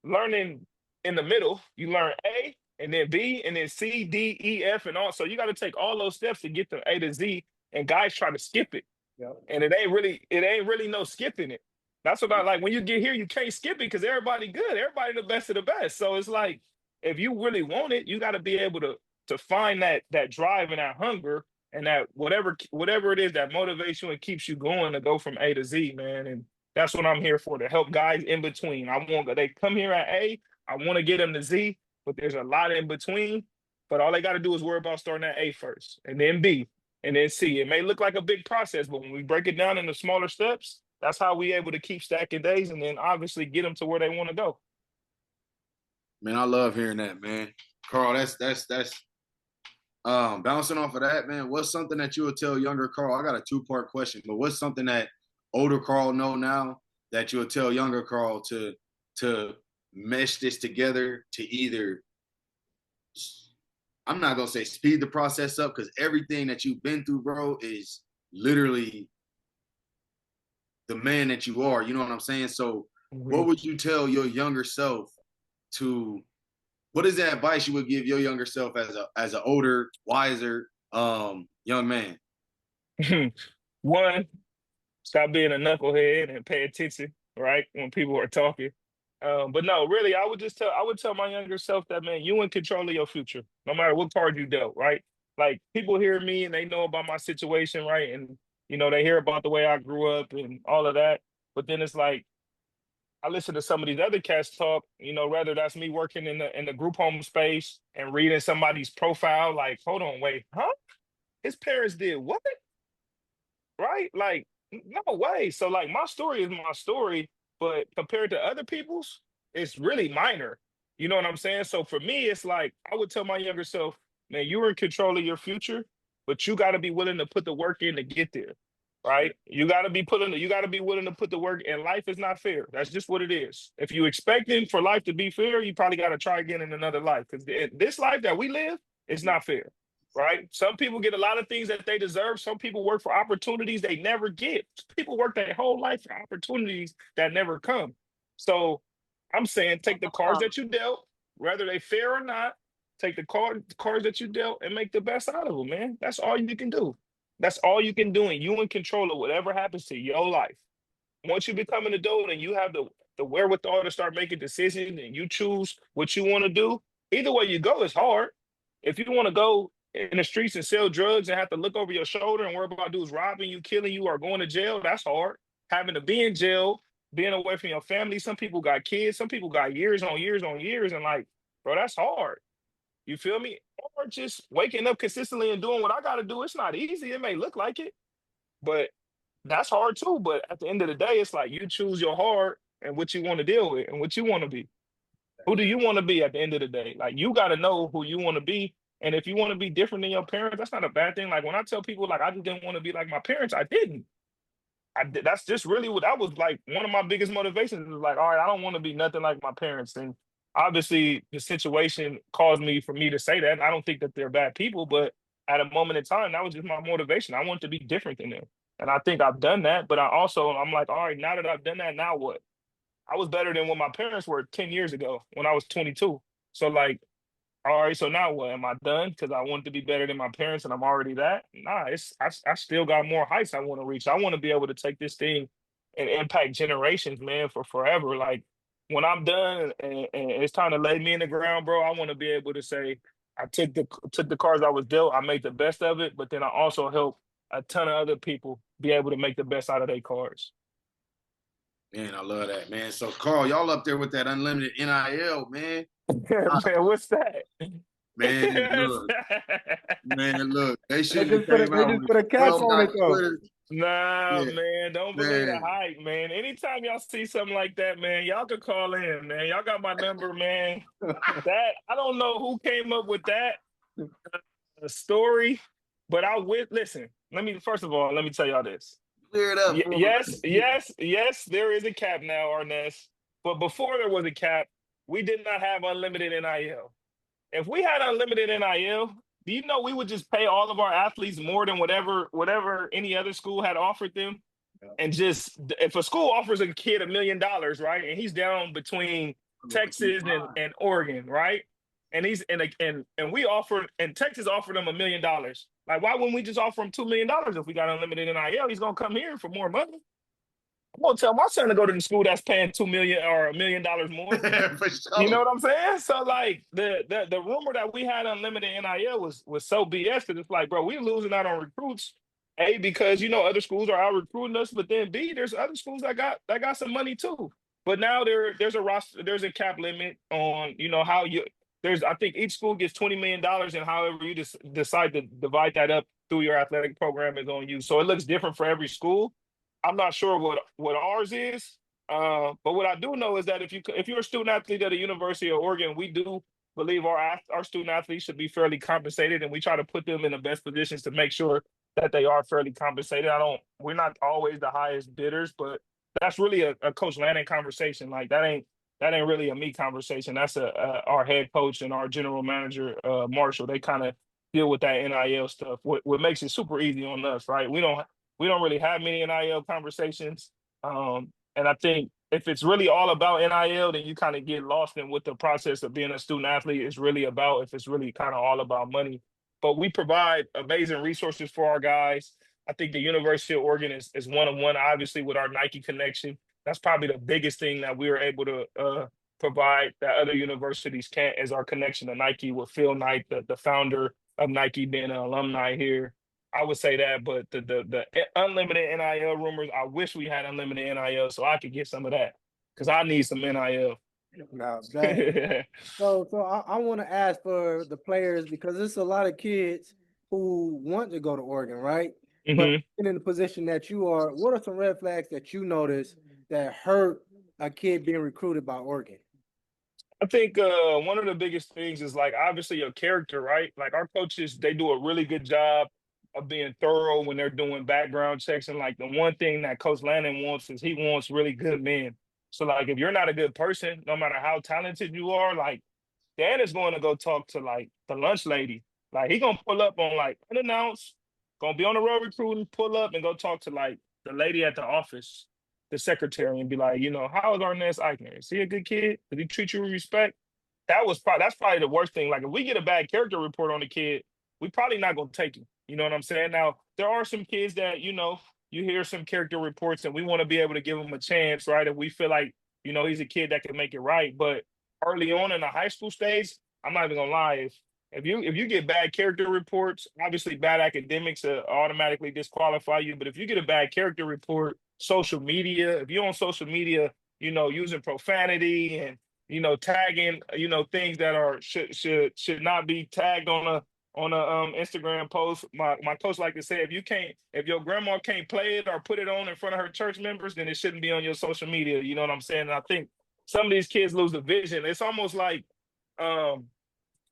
learning in the middle. You learn A and then B and then C, D, E, F, and all. So you got to take all those steps to get to A to Z. And guys try to skip it. Yep. And it ain't really no skipping it. That's what I like. When you get here, you can't skip it because everybody good. Everybody the best of the best. So it's like if you really want it, you got to be able to find that drive and that hunger and that whatever it is that motivates you and keeps you going to go from A to Z, man. And that's what I'm here for, to help guys in between. They come here at A, I want to get them to Z, but there's a lot in between. But all they got to do is worry about starting at A first, and then B, and then C. It may look like a big process, but when we break it down into smaller steps, that's how we able to keep stacking days and then obviously get them to where they want to go. Man, I love hearing that, man. Karl, that's bouncing off of that, man. What's something that you would tell younger Karl? I got a 2-part question, but what's something that older Karl know now that you would tell younger Karl to mesh this together to either, I'm not gonna say speed the process up, because everything that you've been through, bro, is literally the man that you are. You know what I'm saying? So what would you tell your younger self what is the advice you would give your younger self as an older, wiser young man? One, stop being a knucklehead and pay attention, right, when people are talking. But no, really, I would tell my younger self that, man, you in control of your future, no matter what card you dealt, right? Like people hear me and they know about my situation, right? And they hear about the way I grew up and all of that. But then it's like I listen to some of these other cats talk, whether that's me working in the group home space and reading somebody's profile, like, hold on, wait, huh? His parents did what? Right? Like, no way. So like my story is my story, but compared to other people's, it's really minor. You know what I'm saying? So for me, it's like I would tell my younger self, man, you're in control of your future, but you got to be willing to put the work in to get there. Right? You got to be willing to put the work, and life is not fair. That's just what it is. If you expecting for life to be fair, you probably got to try again in another life, because this life that we live is not fair. Right? Some people get a lot of things that they deserve. Some people work for opportunities they never get. People work their whole life for opportunities that never come. So I'm saying take the cards that you dealt, whether they fair or not, take the cards that you dealt and make the best out of them, man. That's all you can do. That's all you can do, and you in control of whatever happens to your life. Once you become an adult and you have the wherewithal to start making decisions and you choose what you want to do, either way you go is hard. If you want to go in the streets and sell drugs and have to look over your shoulder and worry about dudes robbing you, killing you, or going to jail, that's hard. Having to be in jail, being away from your family. Some people got kids, some people got years on years on years, and like, bro, that's hard. You feel me? Or just waking up consistently and doing what I got to do. It's not easy. It may look like it, but that's hard too. But at the end of the day, it's like you choose your heart and what you want to deal with and what you want to be. Who do you want to be at the end of the day? Like, you got to know who you want to be. And if you want to be different than your parents, that's not a bad thing. Like when I tell people like I just didn't want to be like my parents, I didn't. That's just really what that was like. One of my biggest motivations was like, all right, I don't want to be nothing like my parents. And obviously the situation caused me for me to say that. And I don't think that they're bad people, but at a moment in time, that was just my motivation. I wanted to be different than them. And I think I've done that. But I'm like, all right, now that I've done that, now what? I was better than what my parents were 10 years ago when I was 22. So like, all right, so now what? Am I done because I want to be better than my parents and I'm already that? Nah, I still got more heights I want to reach. I want to be able to take this thing and impact generations, man, for forever. Like when I'm done and it's time to lay me in the ground, bro, I want to be able to say I took the cards I was dealt, I made the best of it, but then I also help a ton of other people be able to make the best out of their cards. Man, I love that, man. So Karl, y'all up there with that unlimited NIL, man. Man, what's that? Man, look. They should They have just put came out a cap on it though. Nah, Yeah, man, don't believe the man. hype, man. Anytime y'all see something like that, man, y'all can call in, man. Y'all got my number, man. That I don't know who came up with that story, but I would listen. First of all, let me tell y'all this. Clear it up for Yes, me. yes, yes, there is a cap now, Arness. But before there was a cap, we did not have unlimited NIL. If we had unlimited NIL, do you know we would just pay all of our athletes more than whatever any other school had offered them? And just if a school offers a kid $1 million, right, and he's down between Texas and Oregon, right, and we offered and Texas offered him $1 million. Like, why wouldn't we just offer him $2 million if we got unlimited NIL? He's gonna come here for more money. I'm gonna tell my son to go to the school that's paying $2 million or $1 million more. For You know sure. what I'm saying? So like the rumor that we had unlimited NIL was so BS that it's like, bro, we losing out on recruits. A, because other schools are out recruiting us, but then B, there's other schools that got some money too. But now there's a roster, there's a cap limit on how you I think each school gets $20 million, and however you just decide to divide that up through your athletic program is on you. So it looks different for every school. I'm not sure what ours is. But what I do know is that if you're a student athlete at a University of Oregon, we do believe our student athletes should be fairly compensated, and we try to put them in the best positions to make sure that they are fairly compensated. We're not always the highest bidders, but that's really a Coach Lanning conversation. Like that ain't really a me conversation. That's our head coach and our general manager, Marshall. They kind of deal with that NIL stuff. What makes it super easy on us, right? We don't really have many NIL conversations. And I think if it's really all about NIL, then you kind of get lost in what the process of being a student athlete is really about, if it's really kind of all about money. But we provide amazing resources for our guys. I think the University of Oregon is one of one, obviously, with our Nike connection. That's probably the biggest thing that we were able to provide that other universities can't, is our connection to Nike with Phil Knight, the founder of Nike, being an alumni here. I would say that, but the unlimited NIL rumors, I wish we had unlimited NIL so I could get some of that, because I need some NIL. No, that. So I want to ask for the players, because there's a lot of kids who want to go to Oregon, right? But hmm in the position that you are, what are some red flags that you notice that hurt a kid being recruited by Oregon? I think one of the biggest things is, like, obviously your character, right? Like, our coaches, they do a really good job of being thorough when they're doing background checks. And like the one thing that Coach Lannon wants is he wants really good men. So like if you're not a good person, no matter how talented you are, like Dan is going to go talk to like the lunch lady. Like he gonna pull up on like unannounced, gonna be on the road recruiting, pull up and go talk to like the lady at the office, the secretary, and be like, how is Arness Eichner? Is he a good kid? Did he treat you with respect? That's probably the worst thing. Like if we get a bad character report on the kid, we probably not gonna take him. You know what I'm saying? Now there are some kids that you hear some character reports, and we want to be able to give him a chance, right? If we feel like he's a kid that can make it right, but early on in the high school stage, I'm not even gonna lie. If you get bad character reports, obviously bad academics automatically disqualify you. But if you get a bad character report, social media, if you're on social media, using profanity and tagging, things that are should not be tagged on a Instagram post. My coach like to say, if your grandma can't play it or put it on in front of her church members, then it shouldn't be on your social media. You know what I'm saying? And I think some of these kids lose the vision. It's almost um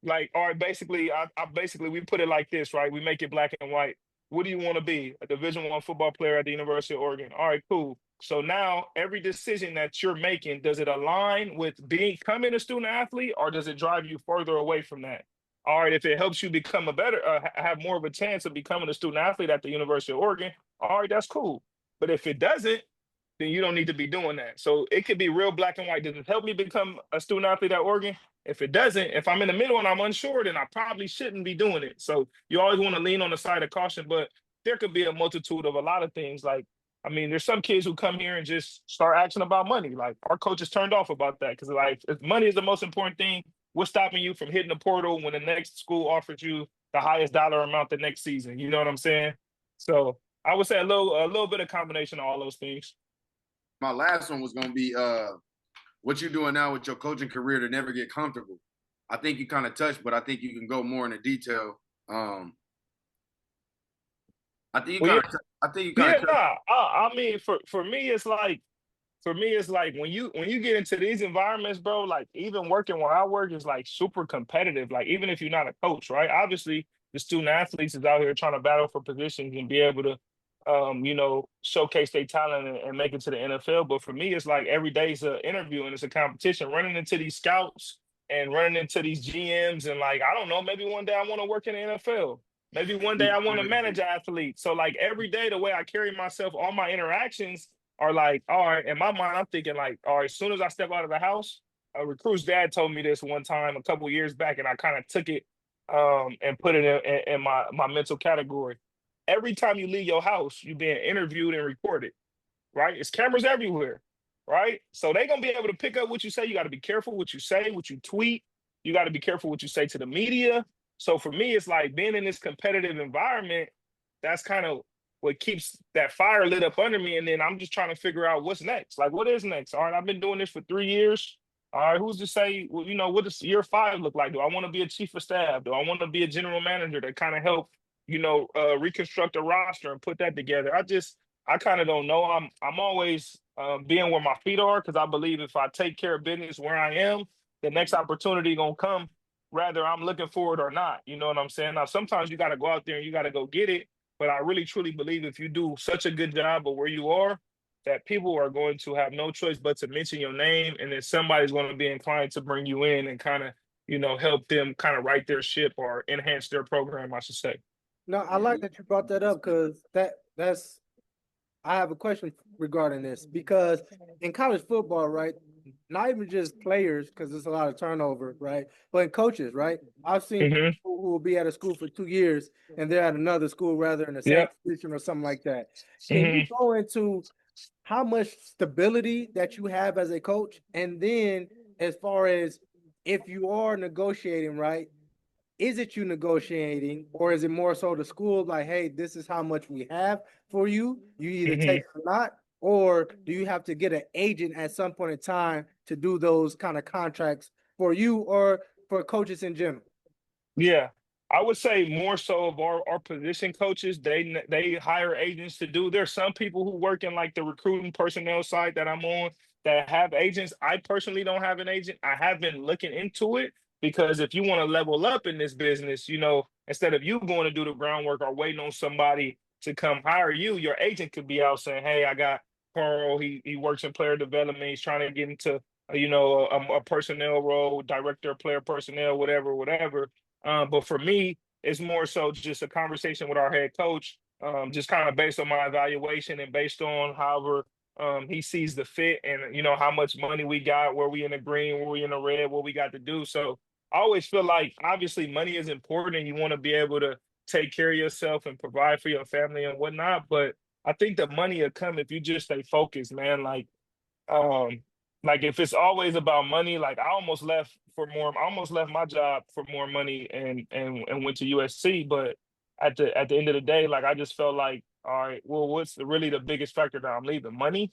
like, all right, basically, I basically we put it like this, right? We make it black and white. What do you want to be? A Division I football player at the University of Oregon. All right, cool. So now every decision that you're making, does it align with becoming a student athlete, or does it drive you further away from that? All right, if it helps you become a better, have more of a chance of becoming a student athlete at the University of Oregon, all right, that's cool. But if it doesn't, then you don't need to be doing that. So it could be real black and white. Does it help me become a student athlete at Oregon? If it doesn't, if I'm in the middle and I'm unsure, then I probably shouldn't be doing it. So you always want to lean on the side of caution, but there could be a multitude of a lot of things. Like, I mean, there's some kids who come here and just start asking about money. Like our coaches turned off about that because like if money is the most important thing, what's stopping you from hitting the portal when the next school offers you the highest dollar amount the next season? You know what I'm saying? So I would say a little bit of combination of all those things. My last one was gonna be what you're doing now with your coaching career to never get comfortable. I think you kind of touched, but I think you can go more into detail. I think you Well, yeah, kind of. I think you kind yeah, of. nah. I mean, for me, it's like when you get into these environments, bro, like even working where I work is like super competitive. Like even if you're not a coach, right? Obviously, the student athletes is out here trying to battle for positions and be able to, showcase their talent and make it to the NFL. But for me, it's like every day is an interview and it's a competition. Running into these scouts and running into these GMs and like I don't know, maybe one day I want to work in the NFL. Maybe one day I want to manage athletes. So like every day, the way I carry myself, all my interactions are like, all right, in my mind, I'm thinking like, all right, as soon as I step out of the house, a recruit's dad told me this one time a couple years back, and I kind of took it and put it in my mental category. Every time you leave your house, you're being interviewed and recorded, right? It's cameras everywhere, right? So they're gonna be able to pick up what you say. You got to be careful what you say, what you tweet. You got to be careful what you say to the media. So for me, it's like being in this competitive environment. That's kind of what keeps that fire lit up under me. And then I'm just trying to figure out what's next. Like, what is next? All right, I've been doing this for 3 years. All right, who's to say, well, what does year 5 look like? Do I want to be a chief of staff? Do I want to be a general manager to kind of help, reconstruct a roster and put that together? I kind of don't know. I'm always being where my feet are because I believe if I take care of business where I am, the next opportunity gonna come, whether I'm looking for it or not. You know what I'm saying? Now, sometimes you got to go out there and you got to go get it. But I really truly believe if you do such a good job of where you are, that people are going to have no choice but to mention your name, and then somebody's going to be inclined to bring you in and kind of, help them kind of right their ship or enhance their program, I should say. No, I like that you brought that up because that's I have a question regarding this because in college football, right? Not even just players, because there's a lot of turnover, right? But in coaches, right? I've seen Hmm. people who will be at a school for 2 years and they're at another school rather in the same Yeah. position or something like that. Can you Hmm. go into how much stability that you have as a coach? And then as far as if you are negotiating, right? Is it you negotiating or is it more so the school like, hey, this is how much we have for you, you either take Hmm. it or not, or do you have to get an agent at some point in time to do those kind of contracts for you or for coaches in general? Yeah, I would say more so of our position coaches, they hire agents to do. There's some people who work in like the recruiting personnel side that I'm on that have agents. I personally don't have an agent. I have been looking into it because if you want to level up in this business, instead of you going to do the groundwork or waiting on somebody to come hire you, your agent could be out saying, "Hey, I got Carl. He works in player development. He's trying to get into a personnel role, director of player personnel, whatever, whatever." But for me, it's more so just a conversation with our head coach, just kind of based on my evaluation and based on however he sees the fit and how much money we got, where we in the green, where we in the red, what we got to do. So I always feel like obviously money is important and you want to be able to take care of yourself and provide for your family and whatnot. But I think the money will come if you just stay focused, man. Um, like if it's always about money, like I almost left for more. I almost left my job for more money and went to USC. But at the end of the day, like I just felt like, all right, well, what's really the biggest factor that I'm leaving? Money.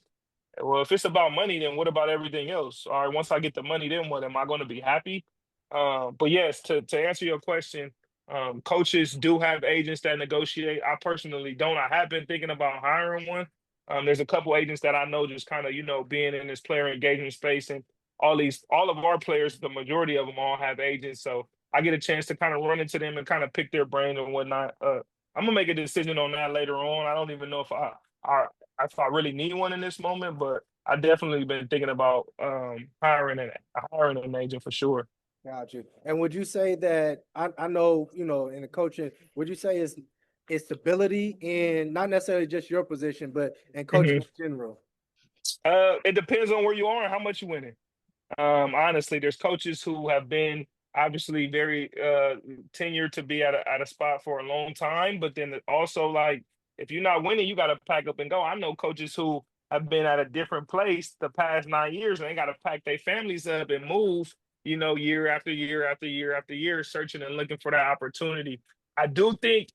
Well, if it's about money, then what about everything else? All right, once I get the money, then what? Am I going to be happy? But yes, to answer your question, coaches do have agents that negotiate. I personally don't. I have been thinking about hiring one. There's a couple agents that I know just kind of, being in this player engagement space and all of our players, the majority of them all have agents. So I get a chance to kind of run into them and kind of pick their brain and whatnot. I'm gonna make a decision on that later on. I don't even know I if I really need one in this moment, but I definitely been thinking about hiring an agent for sure. Got you. And would you say that I know, in the coaching, would you say it's stability in not necessarily just your position, but in coaching in general? It depends on where you are and how much you winning. Honestly, there's coaches who have been obviously very tenured to be at a spot for a long time, but then also like if you're not winning, you got to pack up and go. I know coaches who have been at a different place the past 9 years, and they got to pack their families up and move. Year after year after year after year, searching and looking for that opportunity. I do think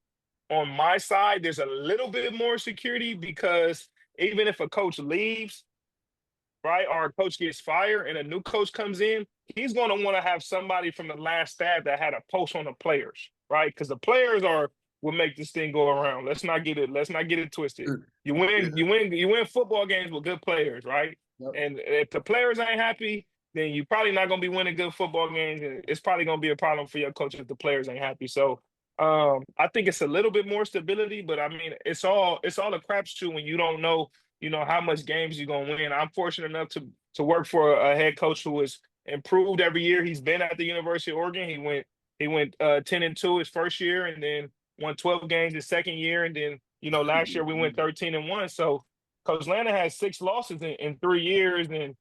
on my side, there's a little bit more security because even if a coach leaves, right, or a coach gets fired and a new coach comes in, he's going to want to have somebody from the last staff that had a pulse on the players, right? Because the players are will make this thing go around. Let's not get it twisted. You Yeah. you win football games with good players, right? Yep. And if the players ain't happy, then you're probably not gonna be winning good football games, and it's probably gonna be a problem for your coach if the players ain't happy. So I think it's a little bit more stability, but I mean it's all a crapshoot when you don't know, how much games you're gonna win. I'm fortunate enough to work for a head coach who has improved every year he's been at the University of Oregon. He went 10-2 his first year, and then won 12 games his second year, and then last year we went 13-1. So Coach Lana has 6 losses in 3 years, and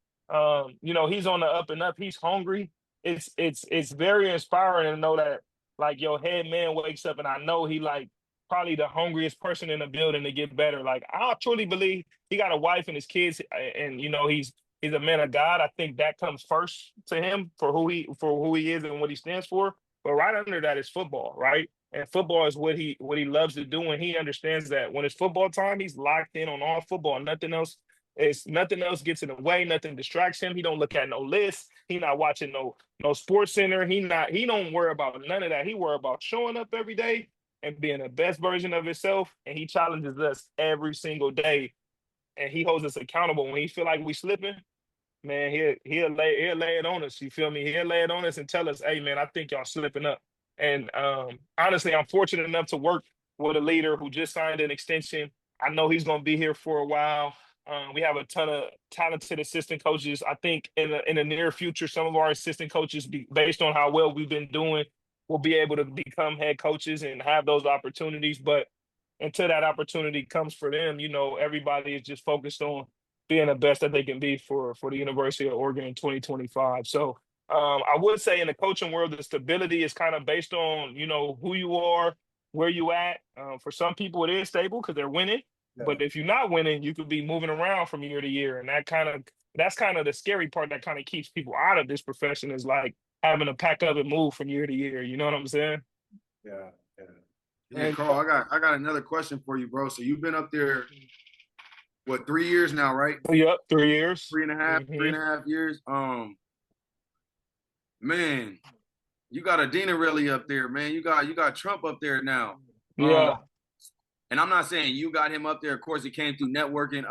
he's on the up and up. He's hungry. It's very inspiring to know that like your head man wakes up, and I know he like probably the hungriest person in the building to get better. Like I truly believe he got a wife and his kids, and he's a man of God. I think that comes first to him for who he is and what he stands for. But right under that is football, right? And football is what he loves to do, and he understands that when it's football time, he's locked in on all football. Nothing else gets in the way. Nothing distracts him. He don't look at no lists. He not watching no sports center. He don't worry about none of that. He worry about showing up every day and being the best version of himself. And he challenges us every single day, and he holds us accountable when he feel like we slipping. Man, he'll lay it on us. You feel me? He'll lay it on us and tell us, "Hey, man, I think y'all slipping up." And honestly, I'm fortunate enough to work with a leader who just signed an extension. I know he's going to be here for a while. We have a ton of talented assistant coaches. I think in the near future, some of our assistant coaches, based on how well we've been doing, will be able to become head coaches and have those opportunities. But until that opportunity comes for them, everybody is just focused on being the best that they can be for the University of Oregon in 2025. So I would say in the coaching world, the stability is kind of based on, who you are, where you at. For some people, it is stable because they're winning. Yeah. But if you're not winning, you could be moving around from year to year. And that's kind of the scary part that kind of keeps people out of this profession, is like having to pack up and move from year to year. You know what I'm saying? Yeah. Yeah, Carl, I got another question for you, bro. So you've been up there, what, 3 years now, right? Yep, 3 years. 3.5 years. Man, you got Adina really up there, man. You got Trump up there now. Yeah. And I'm not saying you got him up there. Of course, it came through networking,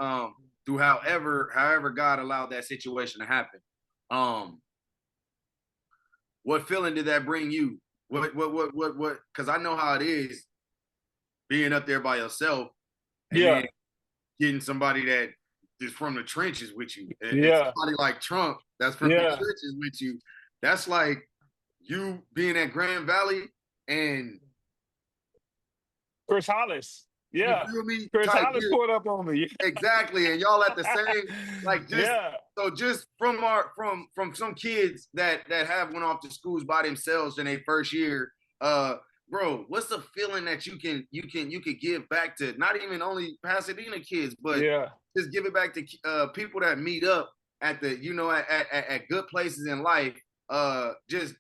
through however God allowed that situation to happen. What feeling did that bring you? What? Because I know how it is being up there by yourself, and then getting somebody that is from the trenches with you. And somebody like Trump that's from the trenches with you. That's like you being at Grand Valley and Chris Hollis. Yeah. You feel me? Chris Hollis pulled up on me. Exactly. And y'all at the same, like, just so just from some kids that have went off to schools by themselves in their first year, bro, what's the feeling that you can give back to not even only Pasadena kids, but just give it back to people that meet up at the, at good places in life. Just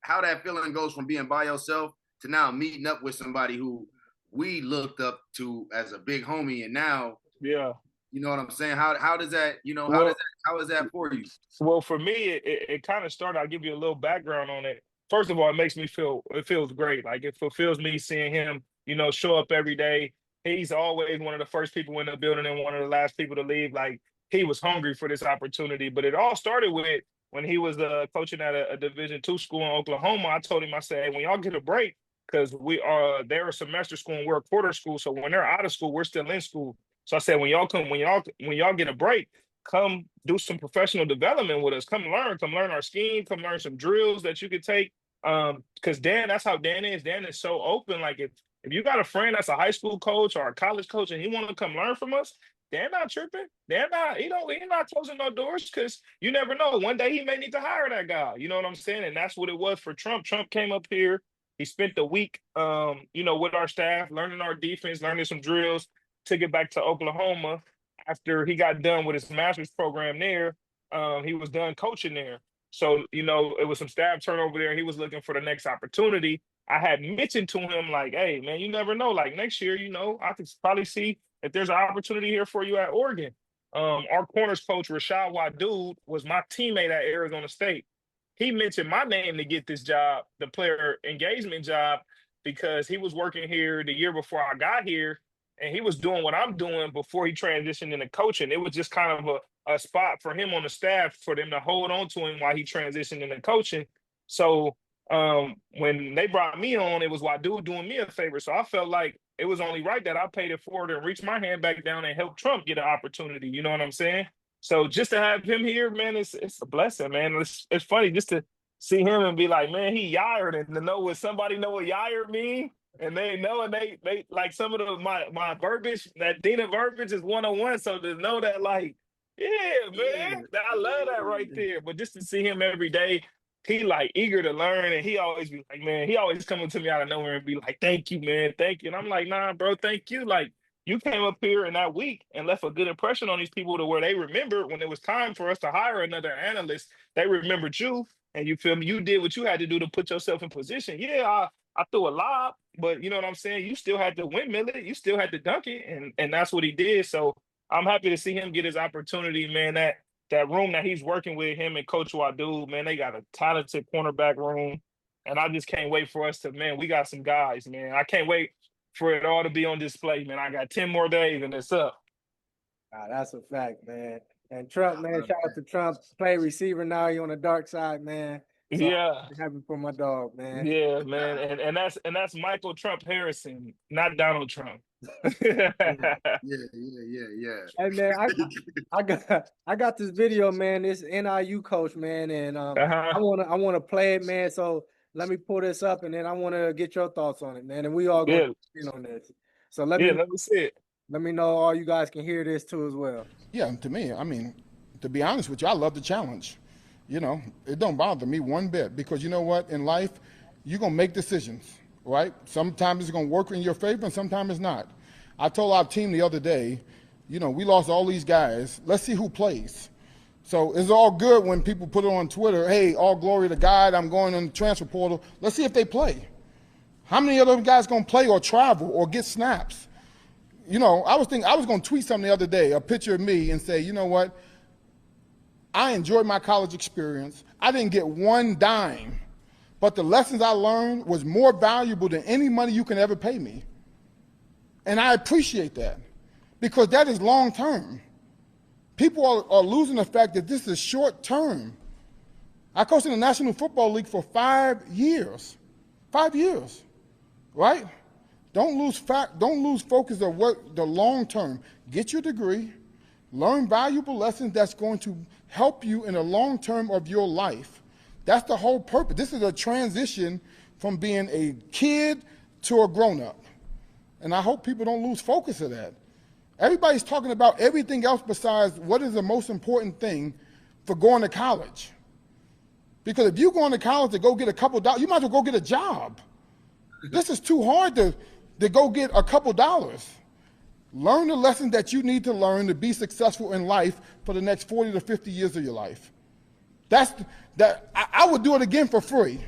how that feeling goes from being by yourself to now meeting up with somebody who we looked up to as a big homie, and now, you know what I'm saying? How does that, how is that for you? Well, for me, it kind of started. I'll give you a little background on it. First of all, it feels great. Like, it fulfills me seeing him, show up every day. He's always one of the first people in the building and one of the last people to leave. Like, he was hungry for this opportunity. But it all started with when he was coaching at a Division II school in Oklahoma. I told him, I said, hey, when y'all get a break, because they're a semester school and we're a quarter school. So when they're out of school, we're still in school. So I said, when y'all get a break, come do some professional development with us. Come learn our scheme, come learn some drills that you could take. Because that's how Dan is. Dan is so open. Like, if you got a friend that's a high school coach or a college coach and he want to come learn from us, Dan not tripping. Dan not, he's not closing no doors, because you never know. One day he may need to hire that guy. You know what I'm saying? And that's what it was for Trump. Trump came up here. He spent the week, with our staff, learning our defense, learning some drills, took it back to Oklahoma. After he got done with his master's program there, he was done coaching there. So, it was some staff turnover there. He was looking for the next opportunity. I had mentioned to him, like, hey, man, you never know. Like, next year, I could probably see if there's an opportunity here for you at Oregon. Our corners coach, Rashad Wadood, was my teammate at Arizona State. He mentioned my name to get this job, the player engagement job. because he was working here the year before I got here, and he was doing what I'm doing before he transitioned into coaching. It was just kind of a spot for him on the staff for them to hold on to him while he transitioned into coaching. So when they brought me on, it was Wadu doing me a favor. So I felt like it was only right that I paid it forward and reached my hand back down and helped Trump get an opportunity. You know what I'm saying? So just to have him here, man, it's a blessing, man. It's funny just to see him and be like, man, he yired, and to know what somebody know what yired mean, and they know, and they like some of my verbiage, that Dina verbiage is 101. So to know that, like, yeah, man, I love that right there. But just to see him every day, he like eager to learn, and he always be like, man, he always coming to me out of nowhere and be like, thank you, man, thank you. And I'm like, nah, bro, thank you. Like, you came up here in that week and left a good impression on these people to where they remembered when it was time for us to hire another analyst. They remembered you, and you feel me? You did what you had to do to put yourself in position. Yeah, I threw a lob, but you know what I'm saying? You still had to windmill it. You still had to dunk it, and that's what he did. So I'm happy to see him get his opportunity, man. That room that he's working with, him and Coach Wadu, man, they got a talented cornerback room. And I just can't wait for us to, man, we got some guys, man. I can't wait for it all to be on display, man. I got 10 more days and it's up. That's a fact, man. And Trump, man, shout out to Trump. Play receiver now. He on the dark side, man. So Yeah. I'm happy for my dog, man. Yeah, man. And that's Michael Trump Harrison, not Donald Trump. Yeah. Hey man, I got this video, man. This NIU coach, man, and I wanna play it, man. So let me pull this up, and then I wanna get your thoughts on it, man. And we all gonna on this. So let me see it. Let me know all you guys can hear this too as well. Yeah, to me, I mean, to be honest with you, I love the challenge. You know, it don't bother me one bit, because you know what? In life, you're gonna make decisions, right? Sometimes it's gonna work in your favor and sometimes it's not. I told our team the other day, you know, we lost all these guys. Let's see who plays. So it's all good when people put it on Twitter, hey, all glory to God, I'm going on the transfer portal. Let's see if they play. How many of those guys gonna play or travel or get snaps? You know, I was gonna tweet something the other day, a picture of me, and say, you know what? I enjoyed my college experience. I didn't get one dime, but the lessons I learned was more valuable than any money you can ever pay me. And I appreciate that, because that is long term. People are losing the fact that this is short term. I coached in the National Football League for 5 years. 5 years, right? Don't lose focus of what the long term. Get your degree, learn valuable lessons that's going to help you in the long term of your life. That's the whole purpose. This is a transition from being a kid to a grown-up. And I hope people don't lose focus of that. Everybody's talking about everything else besides what is the most important thing for going to college. Because if you're going to college to go get a couple dollars, you might as well go get a job. This is too hard to go get a couple dollars. Learn the lessons that you need to learn to be successful in life for the next 40 to 50 years of your life. I would do it again for free,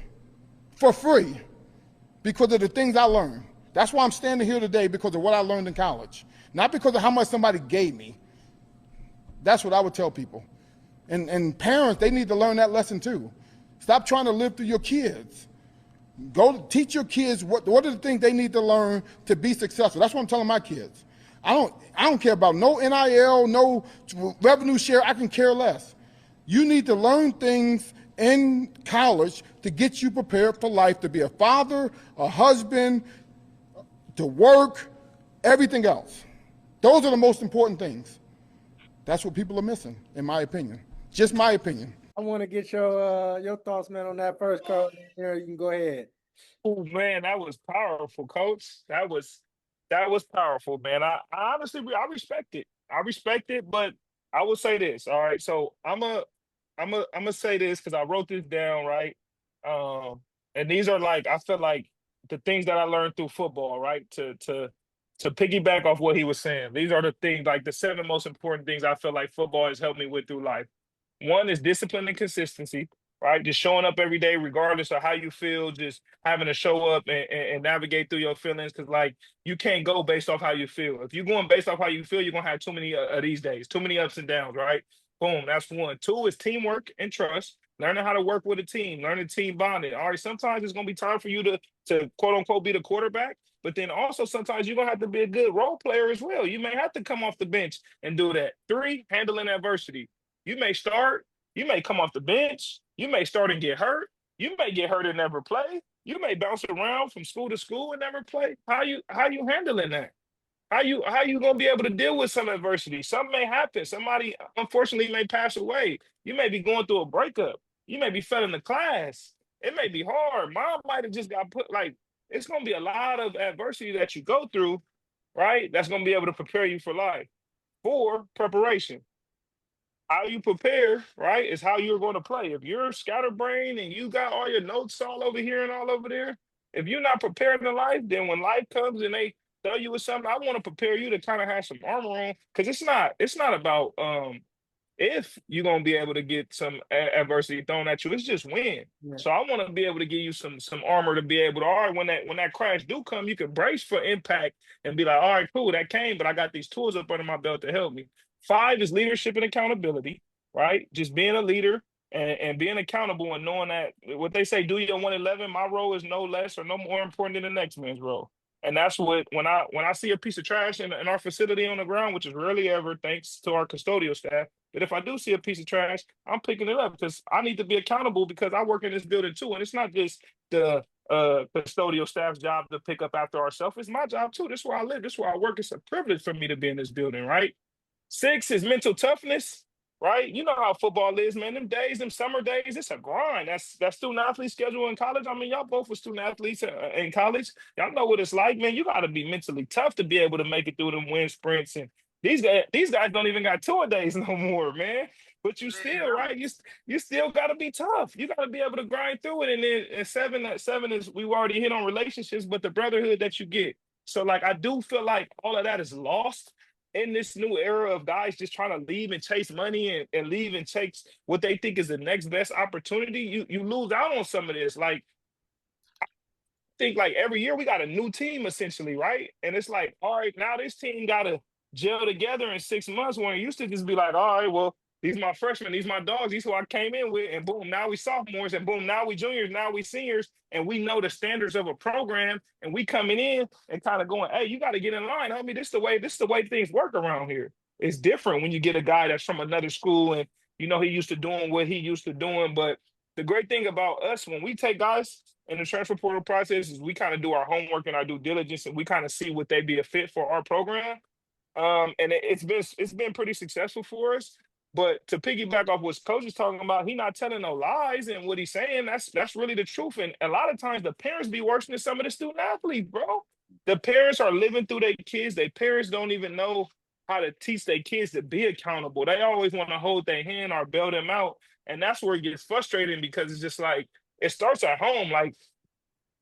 because of the things I learned. That's why I'm standing here today, because of what I learned in college, not because of how much somebody gave me. That's what I would tell people. And parents, they need to learn that lesson too. Stop trying to live through your kids. Go teach your kids what are the things they need to learn to be successful. That's what I'm telling my kids. I don't care about no NIL, no revenue share. I can care less. You need to learn things in college to get you prepared for life, to be a father, a husband, to work, everything else. Those are the most important things. That's what people are missing, in my opinion. Just my opinion. I want to get your thoughts, man, on that first, Carl. Here, you can go ahead. Oh man, that was powerful, Coach. That was powerful, man. I honestly, I respect it. I respect it, but I will say this. All right, so I'm gonna say this because I wrote this down, right? And these are like, I feel like the things that I learned through football, right? To piggyback off what he was saying. These are the things, like the 7 most important things I feel like football has helped me with through life. One is discipline and consistency, right? Just showing up every day, regardless of how you feel, just having to show up and navigate through your feelings. Cause like, you can't go based off how you feel. If you're going based off how you feel, you're going to have too many of these days, too many ups and downs, right? Boom, that's one. 2 is teamwork and trust. learning how to work with a team, learning team bonding. All right, sometimes it's gonna be time for you to quote unquote be the quarterback, but then also sometimes you're gonna have to be a good role player as well. You may have to come off the bench and do that. 3, handling adversity. You may start, you may come off the bench, you may start and get hurt, you may get hurt and never play. You may bounce around from school to school and never play. How you handling that? How you gonna be able to deal with some adversity? Something may happen. Somebody unfortunately may pass away. You may be going through a breakup. You may be failing the class. It may be hard. Mom might have just got put like it's gonna be a lot of adversity that you go through, right? That's gonna be able to prepare you for life. 4, preparation. How you prepare, right, is how you're going to play. If you're scatterbrained and you got all your notes all over here and all over there, if you're not prepared in life, then when life comes and they throw you with something, I want to prepare you to kind of have some armor on because it's not about if you're gonna be able to get some adversity thrown at you. It's just when. Yeah. So I want to be able to give you some armor to be able to, all right, when that crash do come, you can brace for impact and be like, all right, cool, that came, but I got these tools up under my belt to help me. 5 is leadership and accountability, right? Just being a leader and being accountable and knowing that what they say, do your 111, my role is no less or no more important than the next man's role. And that's what when I see a piece of trash in our facility on the ground, which is rarely ever, thanks to our custodial staff. But if I do see a piece of trash, I'm picking it up because I need to be accountable because I work in this building too. And it's not just the custodial staff's job to pick up after ourselves. It's my job too. This is where I live. This is where I work. It's a privilege for me to be in this building, right? 6 is mental toughness, right? You know how football is, man. Them days, them summer days, it's a grind. That's student athlete schedule in college. I mean, y'all both were student athletes in college. Y'all know what it's like, man. You got to be mentally tough to be able to make it through them wind sprints. And these guys don't even got tour days no more, man. But you still, right? You still got to be tough. You got to be able to grind through it. And then seven is we already hit on relationships, but the brotherhood that you get. So like, I do feel like all of that is lost in this new era of guys just trying to leave and chase money and leave and chase what they think is the next best opportunity, you lose out on some of this. Like, I think like every year we got a new team essentially, right? And it's like, all right, now this team got to gel together in 6 months when it used to just be like, all right, well, these my freshmen, these my dogs, these who I came in with, and boom, now we sophomores, and boom, now we juniors, now we seniors, and we know the standards of a program, and we coming in and kind of going, hey, you got to get in line, homie. This the way things work around here. It's different when you get a guy that's from another school and you know he used to doing what he used to doing. But the great thing about us when we take guys in the transfer portal process is we kind of do our homework and our due diligence, and we kind of see would they be a fit for our program. And it's been pretty successful for us. But to piggyback off what Coach is talking about, he not telling no lies, and what he's saying that's really the truth. And a lot of times the parents be worse than some of the student athletes, bro. The parents are living through their kids. Their parents don't even know how to teach their kids to be accountable. They always want to hold their hand or bail them out, and that's where it gets frustrating because it's just like it starts at home. Like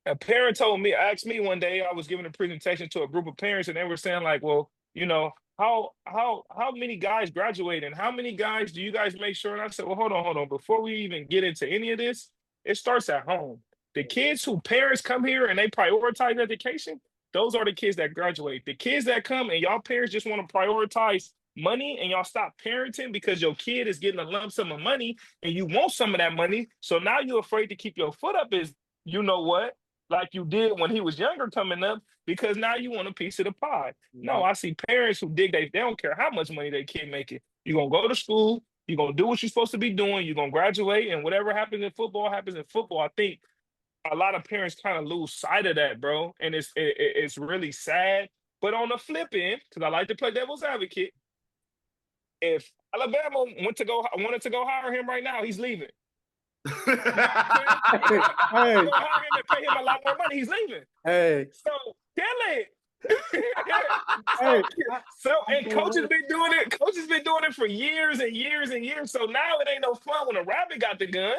a parent asked me one day, I was giving a presentation to a group of parents, and they were saying like, well, you know, how many guys graduate and how many guys do you guys make sure? And I said, well, hold on. Before we even get into any of this, it starts at home. The kids who parents come here and they prioritize education, those are the kids that graduate. The kids that come and y'all parents just want to prioritize money and y'all stop parenting because your kid is getting a lump sum of money and you want some of that money. So now you're afraid to keep your foot up is, you know what, like you did when he was younger coming up, because now you want a piece of the pie. No, I see parents who they don't care how much money their kid making. You're going to go to school. You're going to do what you're supposed to be doing. You're going to graduate, and whatever happens in football happens in football. I think a lot of parents kind of lose sight of that, bro, and it's really sad. But on the flip end, because I like to play devil's advocate, if Alabama wanted to go hire him right now, he's leaving. Hey, Hire him and pay him a lot more money. He's leaving. hey, So kill it. hey. And coach has been doing it. Coach has been doing it for years and years and years. So now it ain't no fun when a rabbit got the gun.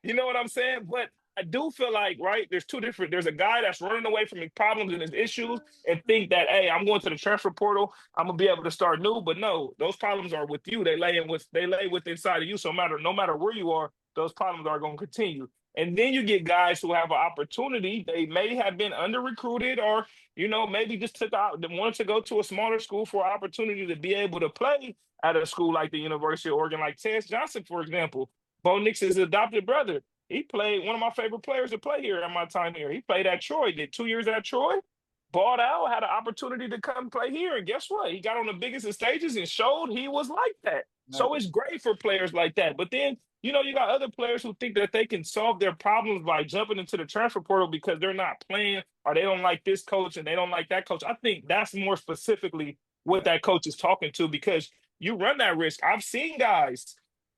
You know what I'm saying? But I do feel like, right, there's a guy that's running away from his problems and his issues and think that, hey, I'm going to the transfer portal, I'm gonna be able to start new. But no, those problems are with you. They lay with inside of you. So no matter where you are, those problems are going to continue. And then you get guys who have an opportunity. They may have been under recruited or, maybe just wanted to go to a smaller school for an opportunity to be able to play at a school like the University of Oregon, like Terrence Johnson, for example. Bo Nix's adopted brother. He played one of my favorite players to play here at my time here. He played at Troy, did 2 years at Troy, bought out, had an opportunity to come play here. And guess what? He got on the biggest of stages and showed he was like that. So it's great for players like that. But then, you know, you got other players who think that they can solve their problems by jumping into the transfer portal because they're not playing or they don't like this coach and they don't like that coach. I think that's more specifically what that coach is talking to, because you run that risk. I've seen guys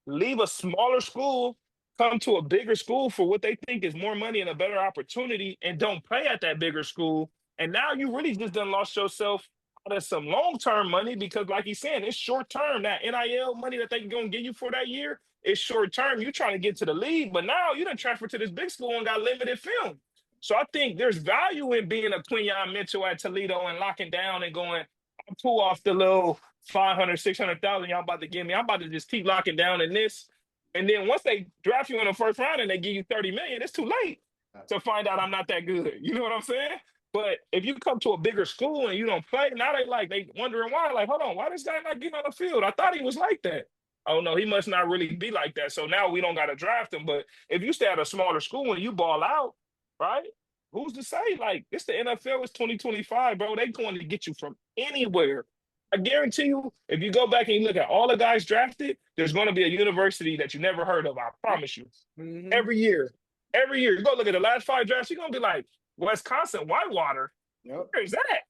leave a smaller school, come to a bigger school for what they think is more money and a better opportunity, and don't play at that bigger school. And now you really just done lost yourself out of some long-term money, because like he's saying, it's short-term. That NIL money that they going to give you for that year is short-term. You're trying to get to the league, but now you done transferred to this big school and got limited film. So I think there's value in being a Quinyon Mitchell at Toledo and locking down and going, I'll pull off the little 500, 600,000 y'all about to give me. I'm about to just keep locking down in this. And then once they draft you in the first round and they give you 30 million, it's too late to find out I'm not that good. You know what I'm saying? But if you come to a bigger school and you don't play, now they wondering why. Like, hold on, why this guy not getting on the field? I thought he was like that. Oh no, he must not really be like that. So now we don't got to draft him. But if you stay at a smaller school and you ball out, right? Who's to say? Like, it's the NFL, it's 2025, bro. They going to get you from anywhere. I guarantee you, if you go back and you look at all the guys drafted, there's going to be a university that you never heard of. I promise you. Mhm. Every year, you go look at the last 5 drafts, you're going to be like, Wisconsin, Whitewater, Yep. where is that?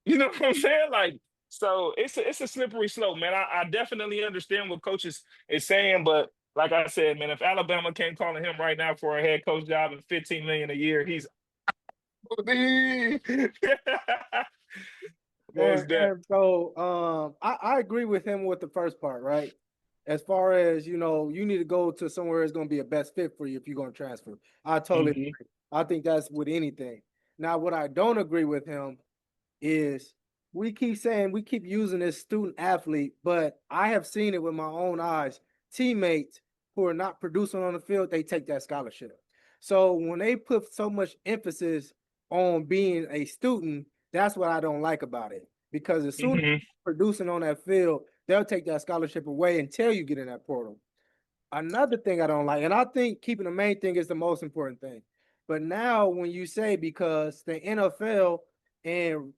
You know what I'm saying? Like, so it's a slippery slope, man. I definitely understand what coaches is saying, but like I said, man, if Alabama came calling him right now for a head coach job and $15 million a year, he's So I agree with him with the first part, right? As far as, you know, you need to go to somewhere that's going to be a best fit for you if you're going to transfer. I totally agree. I think that's with anything. Now, what I don't agree with him is we keep using this student athlete, but I have seen it with my own eyes. Teammates who are not producing on the field, they take that scholarship. So when they put so much emphasis on being a student, that's what I don't like about it. Because as soon as you're producing on that field, they'll take that scholarship away until you get in that portal. Another thing I don't like, and I think keeping the main thing is the most important thing. But now when you say, because the NFL, and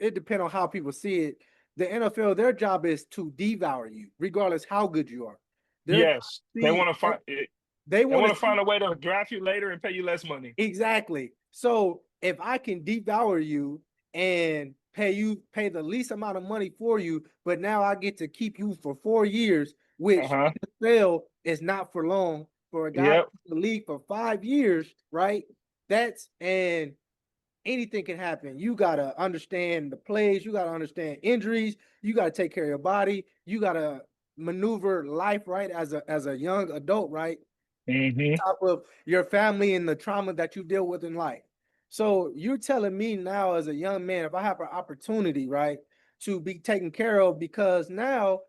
it depends on how people see it, the NFL, their job is to devalue you, regardless how good you are. Yes, they want to find they want to find a way to draft you later and pay you less money. Exactly. So if I can devalue you and pay the least amount of money for you, but now I get to keep you for 4 years, which NFL is not for long. For a guy in the league for 5 years, right? And anything can happen. You gotta understand the plays, you gotta understand injuries, you gotta take care of your body, you gotta maneuver life, right, as a young adult, right? On top of your family and the trauma that you deal with in life. So you're telling me now, as a young man, if I have an opportunity, right, to be taken care of, because now,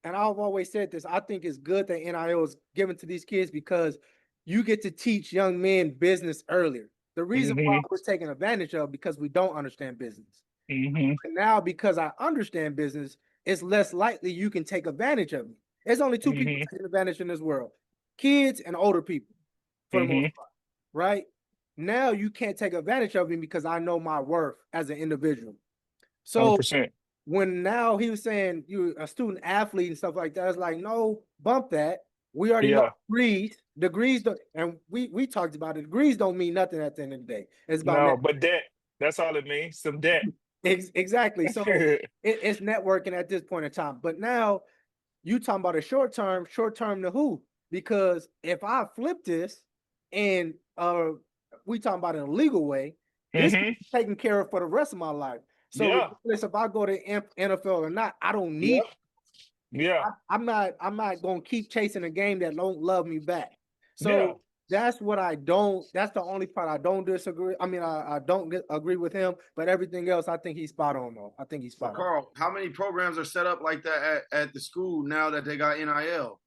and I've always said this, I think it's good that NIL is given to these kids because you get to teach young men business earlier. The reason why we're taking advantage of, because we don't understand business. And now, because I understand business, it's less likely you can take advantage of me. There's only 2 people taking advantage in this world: kids and older people, for the most part, right? Now you can't take advantage of me because I know my worth as an individual. So 100%. when now he was saying you're a student athlete and stuff like that, it's like, no, bump that. We already know degrees don't, and we talked about it. Degrees don't mean nothing at the end of the day. It's about but debt. That's all it means. Some debt. Exactly. So it's networking at this point in time. But now you talking about a short term to who? Because if I flip this and we talking about it in a legal way, this is taken care of for the rest of my life. So regardless if I go to NFL or not, I don't need I'm not gonna keep chasing a game that don't love me back. So that's what that's the only part I don't disagree. I mean, I don't agree with him, but everything else, I think he's spot on, though. I think he's spot on. Carl, how many programs are set up like that at the school now that they got NIL?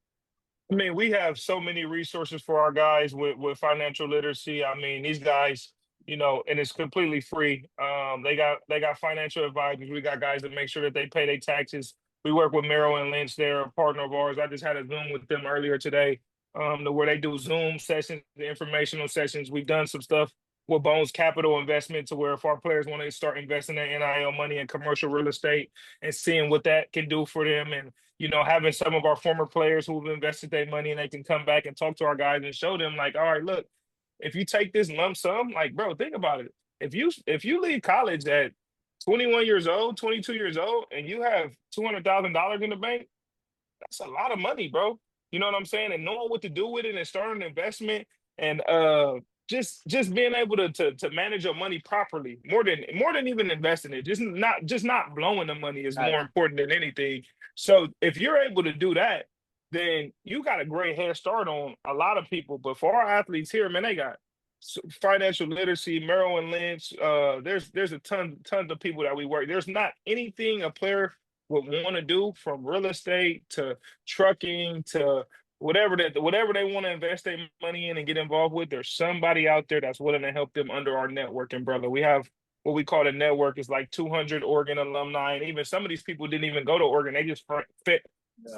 I mean, we have so many resources for our guys with financial literacy. I mean, these guys, you know, and it's completely free. They got financial advisors. We got guys that make sure that they pay their taxes We work with Merrill and Lynch. They're a partner of ours. I just had a Zoom with them earlier today, to where they do Zoom sessions, informational sessions. We've done some stuff with Bones Capital Investment, to where if our players want to start investing their NIL money in commercial real estate and seeing what that can do for them, and having some of our former players who've invested their money, and they can come back and talk to our guys and show them, like, all right, look, if you take this lump sum, like, bro, think about it. If you leave college at 21 years old, 22 years old, and you have $200,000 in the bank, that's a lot of money, bro. You know what I'm saying? And knowing what to do with it and starting an investment, and just being able to manage your money properly, more than even investing it. Just not blowing the money is more important than anything. So if you're able to do that, then you got a great head start on a lot of people. But for our athletes here, man, they got financial literacy, Merrill and Lynch. There's a tons of people that we work. There's not anything a player would want to do, from real estate to trucking to whatever they want to invest their money in and get involved with. There's somebody out there that's willing to help them under our network. And brother, we have what we call the network. Is like 200 Oregon alumni, and even some of these people didn't even go to Oregon. They just fit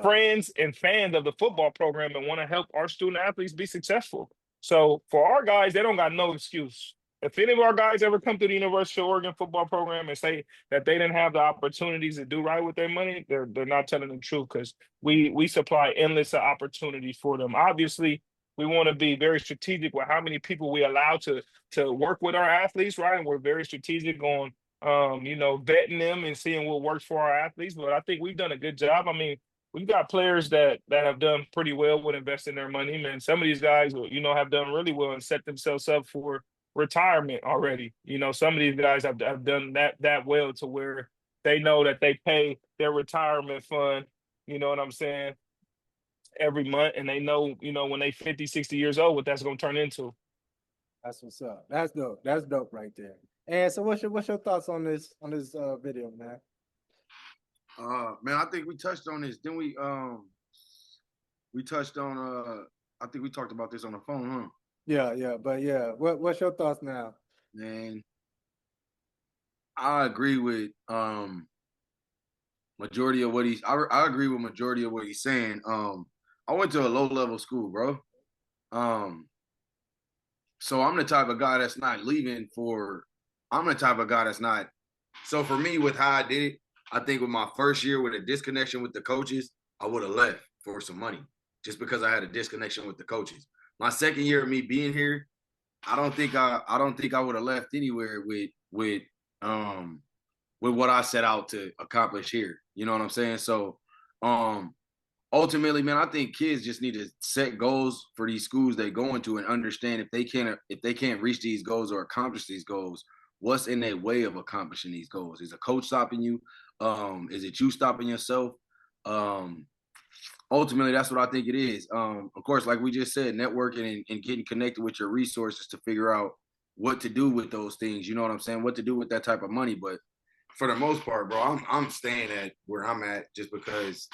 friends and fans of the football program and want to help our student athletes be successful. So for our guys, they don't got no excuse. If any of our guys ever come to the University of Oregon football program and say that they didn't have the opportunities to do right with their money, they're not telling the truth, because we supply endless opportunities for them. Obviously, we want to be very strategic with how many people we allow to work with our athletes, right? And we're very strategic on vetting them and seeing what works for our athletes. But I think we've done a good job. I mean, we've got players that have done pretty well with investing their money, man. Some of these guys, have done really well and set themselves up for retirement already. Some of these guys have done that well, to where they know that they pay their retirement fund, you know what I'm saying, every month, and they know, when they 50, 60 years old, what that's going to turn into. That's what's up. That's dope. That's dope right there. And so what's your thoughts on this video, man? Man, I think we touched on this. Then we touched on I think we talked about this on the phone, huh? Yeah. But yeah, what's your thoughts now? Man, I agree with majority of what I agree with majority of what he's saying. I went to a low level school, bro. So I'm the type of guy that's not leaving I'm the type of guy that's not. So for me, with how I did it, I think with my first year with a disconnection with the coaches, I would have left for some money, just because I had a disconnection with the coaches. My second year of me being here, I don't think I would have left anywhere with what I set out to accomplish here. You know what I'm saying? So ultimately, man, I think kids just need to set goals for these schools they go into, and understand if they can't reach these goals or accomplish these goals, what's in their way of accomplishing these goals? Is a coach stopping you? Is it you stopping yourself? Ultimately, that's what I think it is. Of course, like we just said, networking and getting connected with your resources to figure out what to do with those things. You know what I'm saying? What to do with that type of money. But for the most part, bro, I'm staying at where I'm at, just because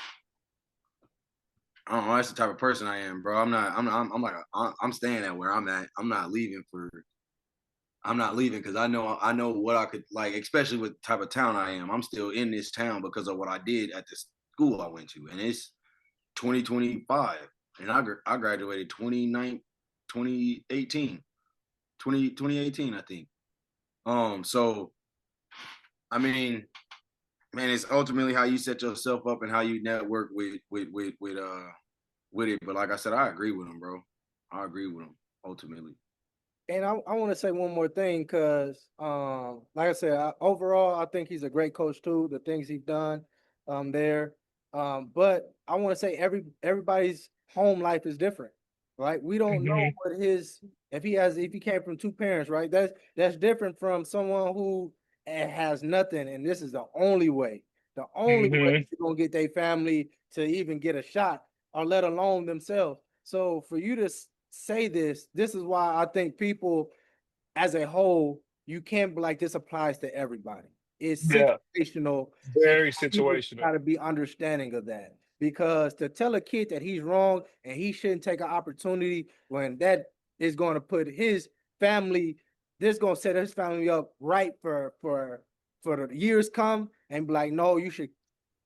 I don't know, that's the type of person I am, bro. I'm staying at where I'm at. I'm not leaving because I know what I could, like, especially with the type of town I am. I'm still in this town because of what I did at the school I went to, and it's 2025, and I graduated 2018, I think. So I mean, man, it's ultimately how you set yourself up and how you network with it. But like I said, I agree with him, bro. I agree with him ultimately. And I want to say one more thing, because like I said, overall, I think he's a great coach too. The things he's done there. But I want to say everybody's home life is different, right? We don't know what if he came from two parents, right? That's different from someone who has nothing, and this is the only way way they're gonna get their family to even get a shot, or let alone themselves. So for you to say this is why I think people as a whole, you can't be like, this applies to everybody. It's situational. Very People situational. got to be understanding of that, because to tell a kid that he's wrong and he shouldn't take an opportunity, when that is going to put his family, this is going to set his family up right for the years come, and be like, no, you should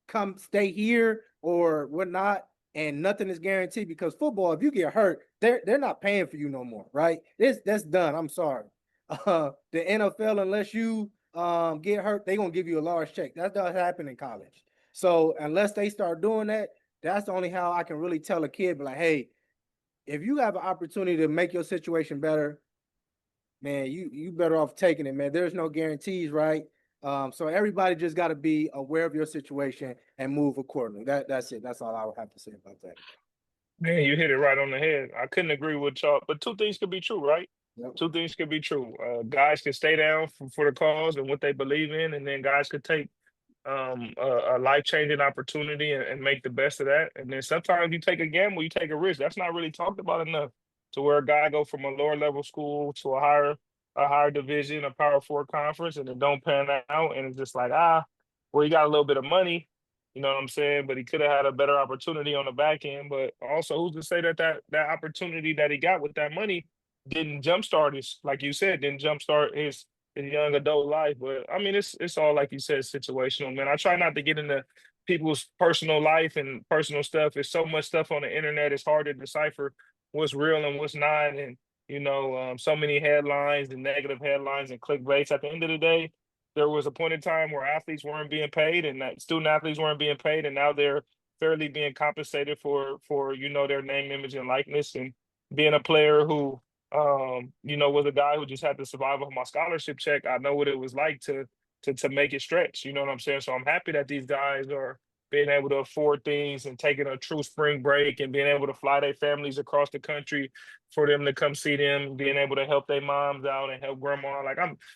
come stay here or whatnot, and nothing is guaranteed because football, if you get hurt, they're not paying for you no more, right? That's done. I'm sorry. The NFL, unless you get hurt, they're gonna give you a large check. That does happen in college. So unless they start doing that, that's the only how I can really tell a kid, like, hey, if you have an opportunity to make your situation better, man, you better off taking it, man. There's no guarantees, right? So everybody just got to be aware of your situation and move accordingly. That's it. That's all I would have to say about that. Man, you hit it right on the head. I couldn't agree with y'all, but two things could be true, right? Yep. Two things could be true. Guys can stay down for the cause and what they believe in, and then guys could take a life-changing opportunity and make the best of that. And then sometimes you take a gamble, you take a risk. That's not really talked about enough, to where a guy go from a lower level school to a higher division, a Power Four conference, and it don't pan out, and it's just like, well, he got a little bit of money, you know what I'm saying? But he could have had a better opportunity on the back end. But also, who's to say that opportunity that he got with that money didn't jumpstart his, like you said, didn't jumpstart his young adult life. But I mean, it's all, like you said, situational, man. I try not to get into people's personal life and personal stuff. There's so much stuff on the internet. It's hard to decipher what's real and what's not. And, so many headlines and negative headlines and clickbaits. At the end of the day, there was a point in time where athletes weren't being paid, and that student athletes weren't being paid, and now they're fairly being compensated for their name, image, and likeness. And being a player who was a guy who just had to survive off my scholarship check, I know what it was like to make it stretch. You know what I'm saying? So I'm happy that these guys are being able to afford things and taking a true spring break and being able to fly their families across the country for them to come see them, being able to help their moms out and help grandma.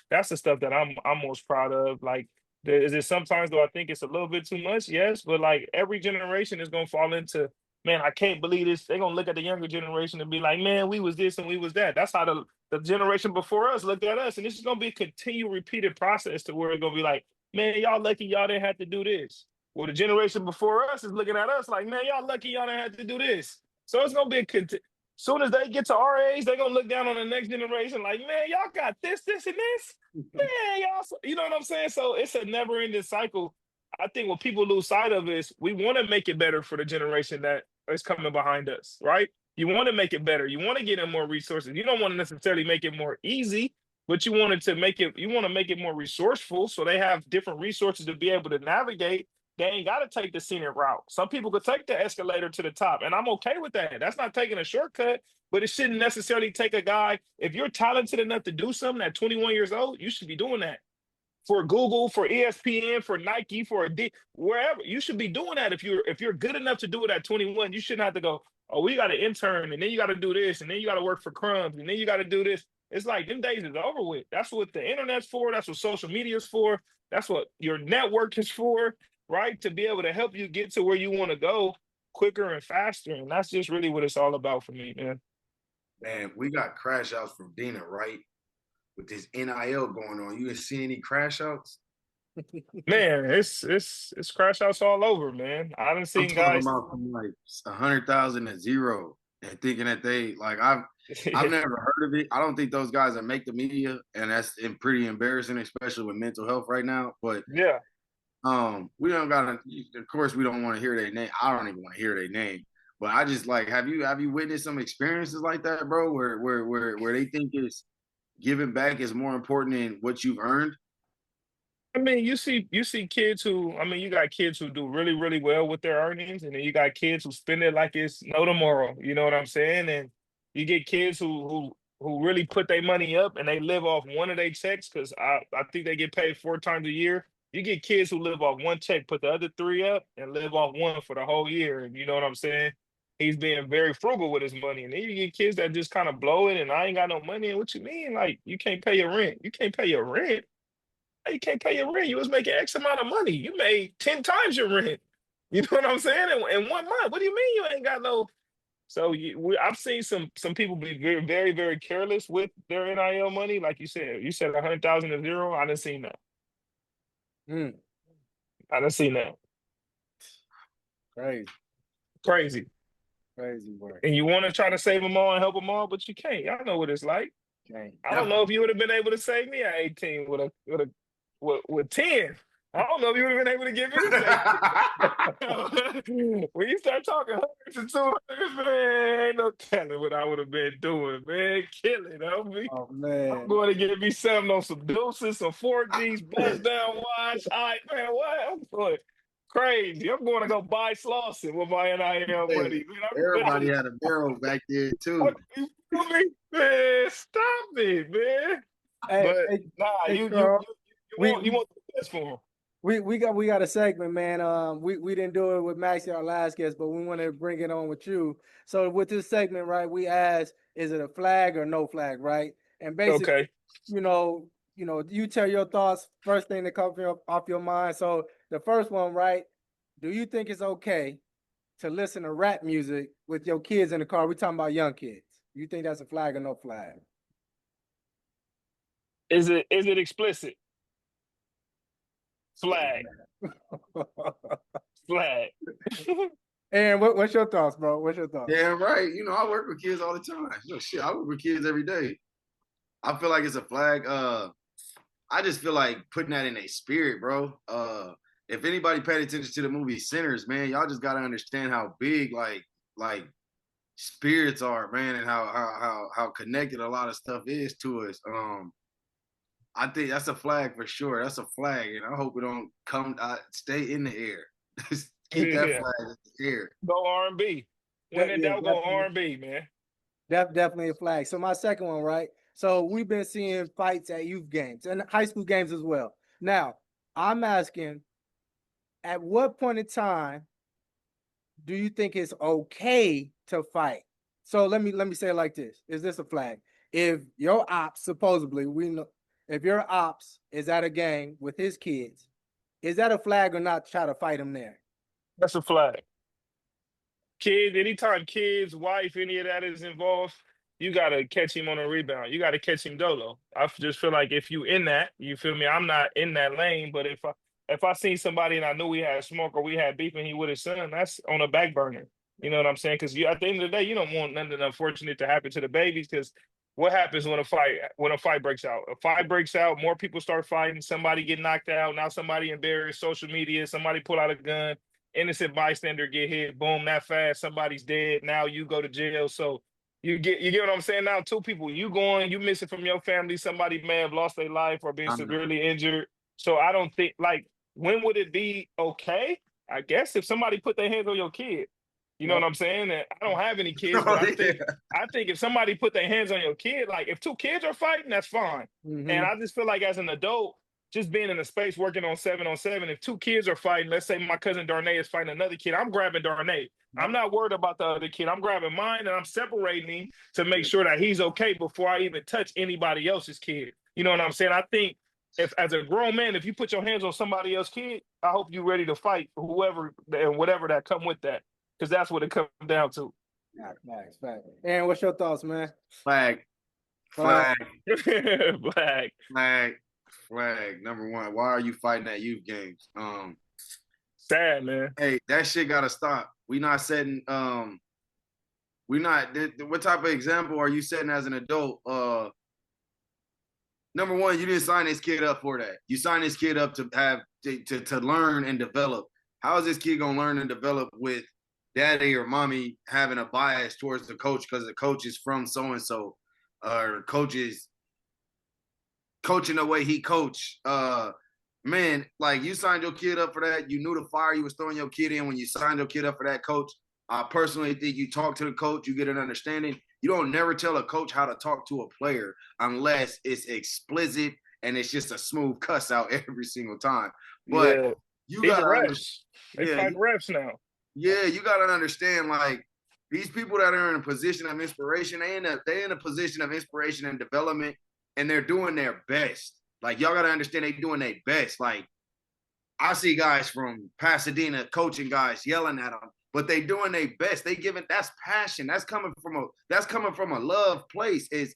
That's the stuff that I'm most proud of. Like, is it sometimes, though, I think it's a little bit too much? Yes, but like every generation is gonna fall into, man, I can't believe this. They're gonna look at the younger generation and be like, man, we was this and we was that. That's how the generation before us looked at us. And this is gonna be a continual repeated process to where it's gonna be like, man, y'all lucky y'all didn't have to do this. Well, the generation before us is looking at us like, man, y'all lucky y'all didn't have to do this. So it's gonna be soon as they get to our age, they're gonna look down on the next generation like, man, y'all got this, and this. Man, y'all, you know what I'm saying? So it's a never-ending cycle. I think what people lose sight of is we want to make it better for the generation that is coming behind us, right? You want to make it better. You want to get them more resources. You don't want to necessarily make it more easy, but you want to make it more resourceful, so they have different resources to be able to navigate. They ain't got to take the scenic route. Some people could take the escalator to the top, and I'm okay with that. That's not taking a shortcut, but it shouldn't necessarily take a guy. If you're talented enough to do something at 21 years old, you should be doing that. For Google, for ESPN, for Nike, wherever, you should be doing that. If you're good enough to do it at 21, you shouldn't have to go, oh, we got an intern, and then you got to do this, and then you got to work for crumbs, and then you got to do this. It's like them days is over with. That's what the internet's for. That's what social media is for. That's what your network is for, right? To be able to help you get to where you want to go quicker and faster. And that's just really what it's all about for me, man. Man, we got crash outs from Dina, right? With this NIL going on. You see any crash outs? Man, it's crash outs all over, man. I done seen I'm talking guys about from like 100,000 to zero, and thinking that they like I've never heard of it. I don't think those guys that make the media, and that's pretty embarrassing, especially with mental health right now. But yeah. We don't gotta. Of course, we don't want to hear their name. I don't even want to hear their name. But I just like, have you witnessed some experiences like that, bro? Where they think it's giving back is more important than what you've earned? I mean, you see kids you got kids who do really, really well with their earnings, and then you got kids who spend it like it's no tomorrow. You know what I'm saying? And you get kids who really put their money up and they live off one of their checks, because I think they get paid 4 times a year. You get kids who live off one check, put the other 3 up, and live off one for the whole year. And you know what I'm saying? He's being very frugal with his money. And then you get kids that just kind of blow it, and I ain't got no money. And what you mean? Like, you can't pay your rent. You can't pay your rent. You can't pay your rent. You was making X amount of money. You made 10 times your rent. You know what I'm saying? In 1 month. What do you mean you ain't got no? So I've seen some people be very, very, very careless with their NIL money. Like you said 100,000 to zero. I didn't see that. I didn't see that. Crazy Work. And you want to try to save them all and help them all, but you can't. Y'all know what it's like. I don't know if you would have been able to save me at 18 with 10. I don't know if you would have been able to get me safety. When you start talking hundreds and 200s, man, ain't no telling what I would have been doing, man. Killing, homie. Oh I'm man. going to get me something on some deuces, some 4Gs, bust down watch. All right, man, what? I'm going crazy. I'm going to go buy Slauson with my NIL Hey, money. Man, everybody had a barrel back there too. you feel me? Man, stop it, man. Hey, But hey, nah, hey, you Carl. We you we want the best for him. we got a segment, man. We didn't do it with Maxie, our last guest, but we want to bring it on with you. So with this segment, right, we ask, is it a flag or no flag, right? And basically, Okay. you know, you tell your thoughts. First thing that comes off your mind. So the first one, right? Do you think it's okay to listen to rap music with your kids in the car? We're talking about young kids. You think that's a flag or no flag? Is it explicit? Flag. Flag. And what's your thoughts, bro? What's your thoughts? Yeah, right. I work with kids all the time. Shit, I work with kids every day. I feel like it's a flag. I just feel like putting that in a spirit, bro. If anybody paid attention to the movie Sinners, man, y'all just gotta understand how big like spirits are, man, and how connected a lot of stuff is to us. I think that's a flag for sure. That's a flag, and I hope it don't stay in the air. Just keep that Yeah. flag in the air. Go R&B. When in Yeah, doubt, go R&B, man. definitely a flag. So my second one, right? So we've been seeing fights at youth games and high school games as well. Now, I'm asking, at what point in time do you think it's okay to fight? So let me say it like this: is this a flag? If your ops, supposedly, we know, if your ops is at a game with his kids, is that a flag or not? Try to fight him there. That's a flag. Kids, anytime kids, wife, any of that is involved, you gotta catch him on a rebound. You gotta catch him dolo. Just feel like if you in that, you feel me? I'm not in that lane, but if I seen somebody and I knew we had smoke or we had beef and he with his son, that's on a back burner. You know what I'm saying? Because at the end of the day, you don't want nothing unfortunate to happen to the babies. Because what happens when a fight breaks out? A fight breaks out, more people start fighting. Somebody get knocked out. Now somebody embarrassed. Social media. Somebody pull out a gun. Innocent bystander get hit. Boom, that fast. Somebody's dead. Now you go to jail. So you get what I'm saying? Now two people, you missing from your family. Somebody may have lost their life or been I know. severely injured. So I don't think when would it be okay? I guess if somebody put their hands on your kid. You know what I'm saying? And I don't have any kids, but Oh, I think if somebody put their hands on your kid, like if two kids are fighting, that's fine. Mm-hmm. And I just feel like as an adult, just being in a space working on 7-on-7, if two kids are fighting, let's say my cousin Darnay is fighting another kid, I'm grabbing Darnay. I'm not worried about the other kid. I'm grabbing mine and I'm separating him to make sure that he's okay before I even touch anybody else's kid. You know what I'm saying? I think if as a grown man, if you put your hands on somebody else's kid, I hope you're ready to fight whoever and whatever that come with that. Because that's what it comes down to. Facts. And what's your thoughts, man? Flag. Black. Flag. Number one. Why are you fighting at youth games? Sad, man. Hey, that shit gotta stop. We not setting what type of example are you setting as an adult? Number one, you didn't sign this kid up for that. You signed this kid up to have to learn and develop. How is this kid gonna learn and develop with daddy or mommy having a bias towards the coach because the coach is from so and so, or coach is coaching the way he coach? Man, like you signed your kid up for that. You knew the fire you was throwing your kid in when you signed your kid up for that coach. I personally think you talk to the coach, you get an understanding. You don't never tell a coach how to talk to a player unless it's explicit and it's just a smooth cuss out every single time. But you got refs. They fight refs now. Yeah, you got to understand, like, these people that are in a position of inspiration, they in a position of inspiration and development, and they're doing their best. Like, y'all got to understand they doing their best. Like, I see guys from Pasadena coaching guys, yelling at them, but they doing their best. They giving, that's passion. That's coming from a love place. As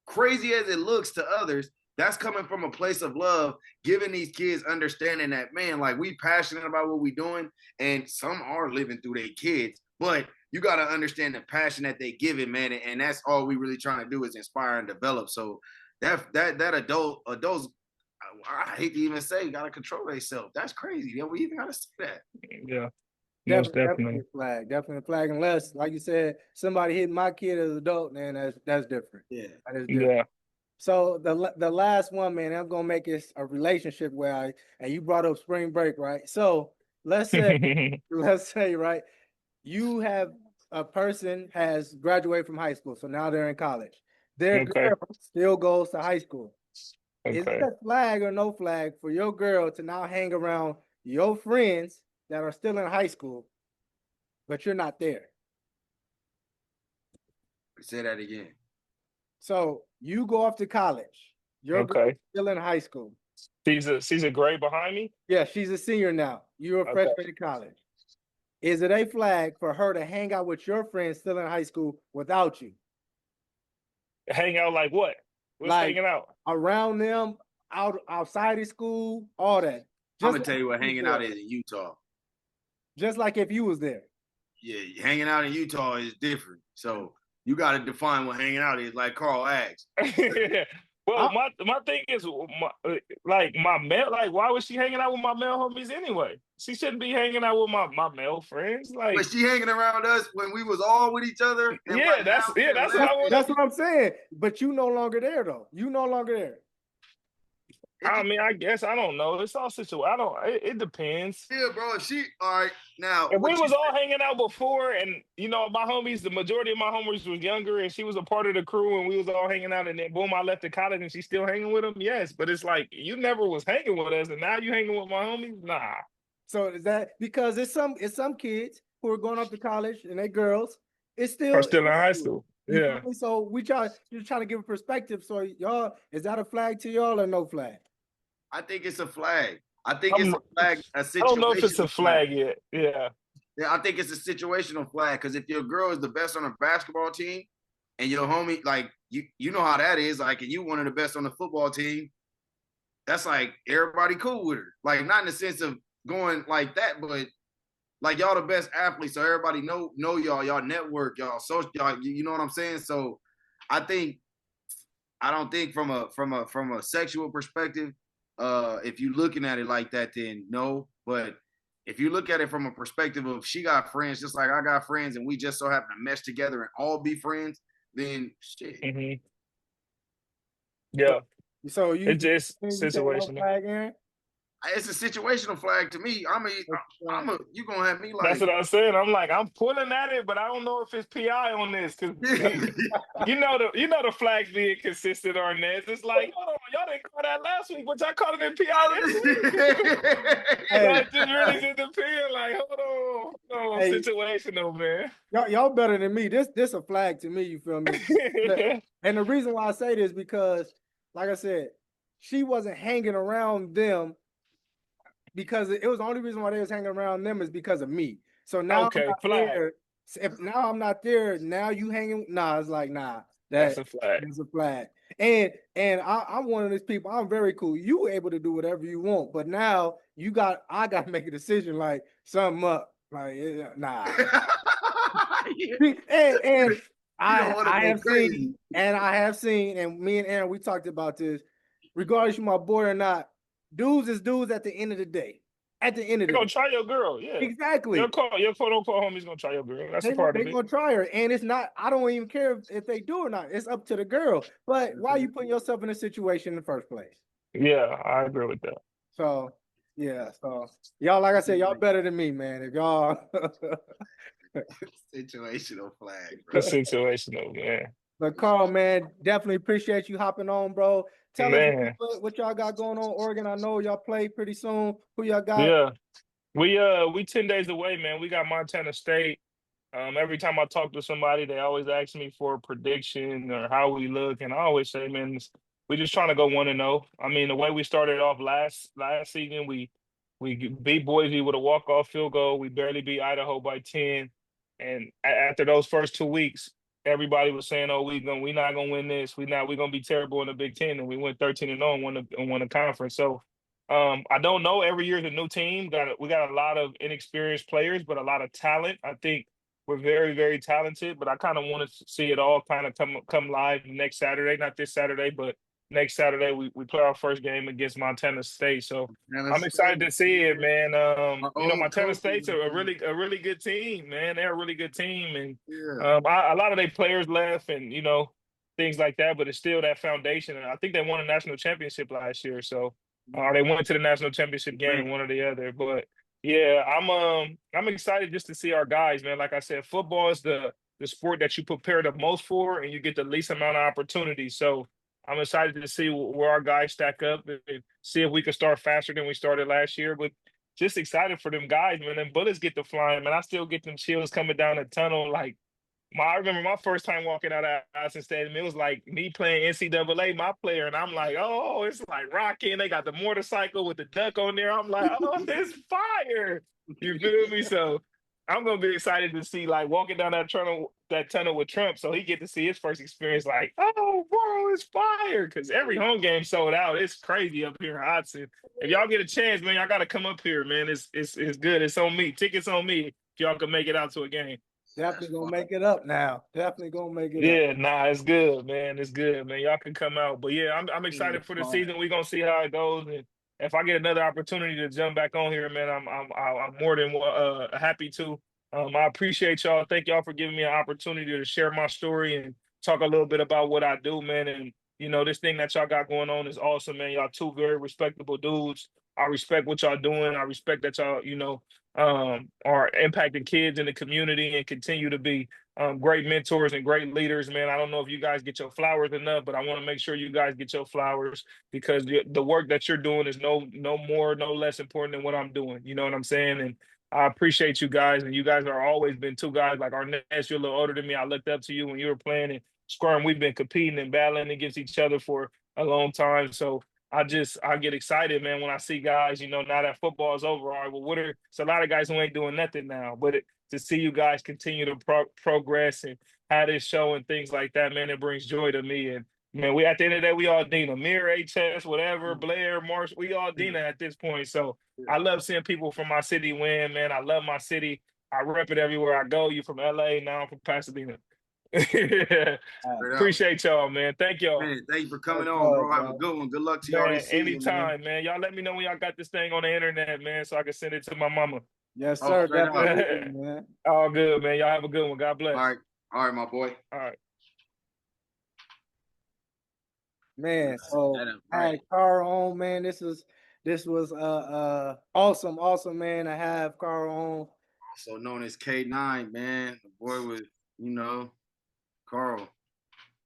crazy as it looks to others, that's coming from a place of love, giving these kids understanding that, man, like, we passionate about what we doing, and some are living through their kids, but you got to understand the passion that they give it, man, and that's all we really trying to do is inspire and develop. So that adults, I hate to even say, got to control themselves. That's crazy. Yeah, we even got to say that. Yeah, most Definitely definitely. a flag. Definitely a flag. Unless, like you said, somebody hit my kid as an adult, man, that's different. Yeah. That is different. Yeah. So the last one, man, I'm gonna make it a relationship where and you brought up spring break, right? So let's say right, you have a person has graduated from high school, so now they're in college. Their Okay. girl still goes to high school. Is it Okay. a flag or no flag for your girl to now hang around your friends that are still in high school, but you're not there? Say that again. So you go off to college. Your girl's Okay. still in high school. She's a grade behind me. Yeah, she's a senior now. You're a Okay. freshman in college. Is it a flag for her to hang out with your friends still in high school without you? Hang out like what? What's Like hanging out? around them, outside of school, all that. I'm Just gonna tell you what hanging out is in Utah. Just like if you was there. Yeah, hanging out in Utah is different. So you got to define what hanging out is, like Carl asked. Well, my thing is, like my male, like why was she hanging out with my male homies anyway? She shouldn't be hanging out with my male friends. Like, But she hanging around us when we was all with each other. And yeah, that's what I want. That's what I'm saying. But you no longer there though. You no longer there. I mean, I guess I don't know. It's all situational. I don't. It depends. Yeah, bro. If she all right now, If we was all hanging out before, and my homies, the majority of my homies was younger, and she was a part of the crew, and we was all hanging out, and then boom, I left the college, and she's still hanging with them. Yes, but it's like you never was hanging with us, and now you hanging with my homies. Nah. So is that because it's some kids who are going off to college and they girls, it's Are still still in high school. Yeah. So you're trying to give a perspective. So y'all, is that a flag to y'all or no flag? I think it's a flag. I think it's a flag. I don't know if it's a flag yet. Yeah. Yeah, I think it's a situational flag because if your girl is the best on a basketball team and your homie, like you know how that is, like, and you one of the best on the football team, that's like everybody cool with her. Like, not in the sense of going like that, but like y'all the best athletes, so everybody know y'all network, y'all social, y'all, you know what I'm saying? So I don't think from a sexual perspective, if you looking at it like that, then no. But if you look at it from a perspective of she got friends just like I got friends and we just so happen to mesh together and all be friends, then shit. Mm-hmm. Yeah. So it's just situational. Flag, Aaron? It's a situational flag to me. You gonna have me like. That's what I said. I'm like, I'm pulling at it, but I don't know if it's PI on this because you know the flags being consistent on this. It's like, hold on, y'all didn't call that last week, but y'all called it in PI this week. That just really didn't depend. Like, hold on, situational, man. Y'all better than me. This a flag to me. You feel me? And the reason why I say this because, like I said, she wasn't hanging around them. Because it was the only reason why they was hanging around them is because of me. So now I'm not there. If now I'm not there, now you hanging. Nah, it's like nah. That's a flag. That's a flag. And I'm one of these people. I'm very cool. You were able to do whatever you want, but now I got to make a decision. Like something up. Like nah. and I have seen, and me and Aaron, we talked about this. Regardless, you my boy or not. Dudes is dudes at the end of the day. At the end of the day. They're going to try your girl, yeah. Exactly. Your quote-unquote homie's going to try your girl. That's a part of it. They're going to try her. And it's not, I don't even care if they do or not. It's up to the girl. But why are you putting yourself in a situation in the first place? Yeah, I agree with that. So, yeah. So, y'all, like I said, y'all better than me, man. If y'all... Situational flag, bro. Situational, man. But Karl, man, definitely appreciate you hopping on, bro. Tell us what y'all got going on, Oregon. I know y'all play pretty soon. Who y'all got? Yeah, we 10 days away, man. We got Montana State. Every time I talk to somebody, they always ask me for a prediction or how we look, and I always say, man, we just trying to go 1-0. I mean, the way we started off last season, we beat Boise with a walk-off field goal. We barely beat Idaho by 10, and after those first 2 weeks, everybody was saying, "Oh, we not gonna win this. We're gonna be terrible in the Big Ten," and we went 13-0 and won the conference. So, I don't know. Every year is a new team. We got a lot of inexperienced players, but a lot of talent. I think we're very, very talented. But I kind of want to see it all kind of come live next Saturday. Not this Saturday, but next Saturday we play our first game against Montana State. So Man, I'm excited to see it, man. our old Montana coach. State's a really good team, man. They're a really good team, and Yeah. a lot of their players left, and things like that. But it's still that foundation, and I think they won a national championship last year. So, or they went to the national championship game, one or the other. But yeah, I'm excited just to see our guys, man. Like I said, football is the sport that you prepare the most for, and you get the least amount of opportunities. So I'm excited to see where our guys stack up and see if we can start faster than we started last year. But just excited for them guys, man. Them bullets get to flying, man. I still get them chills coming down the tunnel. Like I remember my first time walking out of Addison Stadium. It was like me playing NCAA, my player, and I'm like, oh, it's like rocking. They got the motorcycle with the duck on there. I'm like, oh, it's fire. You feel me? So I'm gonna be excited to see like walking down that tunnel with Trump, so he get to see his first experience. Like, oh, bro, it's fire! Because every home game sold out. It's crazy up here in Hudson. If y'all get a chance, man, y'all got to come up here, man. It's good. It's on me. Tickets on me. If y'all can make it out to a game. Definitely gonna make it up now. Definitely gonna make it up. Yeah, nah, it's good, man. It's good, man. Y'all can come out. But yeah, I'm excited for the season. We're gonna see how it goes, and if I get another opportunity to jump back on here, man, I'm more than happy to. I appreciate y'all. Thank y'all for giving me an opportunity to share my story and talk a little bit about what I do, man. And this thing that y'all got going on is awesome, man. Y'all two very respectable dudes. I respect what y'all doing. I respect that y'all, are impacting kids in the community and continue to be great mentors and great leaders, man. I don't know if you guys get your flowers enough, but I want to make sure you guys get your flowers because the work that you're doing is no more, no less important than what I'm doing. You know what I'm saying? And I appreciate you guys, and you guys are always been two guys like Arness. You're a little older than me. I looked up to you when you were playing and scoring. We've been competing and battling against each other for a long time. So I get excited, man, when I see guys, now that football is over. All right, well, it's a lot of guys who ain't doing nothing now, but to see you guys continue to progress and have this show and things like that, man, it brings joy to me. And man, we at the end of the day, we all Dina, Mir, HS, whatever, Blair, Marsh, we all Dina at this point. So I love seeing people from my city win, man. I love my city. I rep it everywhere I go. You from LA, now I'm from Pasadena. Appreciate y'all, man. Thank y'all. Man, thank you for coming on, bro. Have a good one. Good luck to y'all this season. Anytime, man. Y'all let me know when y'all got this thing on the internet, man, so I can send it to my mama. Yes, sir. Definitely, man. All good, man. Y'all have a good one. God bless. All right, my boy. All right. Man, so hey, Karl Holmes, man, this was awesome, man. I have Karl Holmes, also known as K9, man. The boy was, Karl.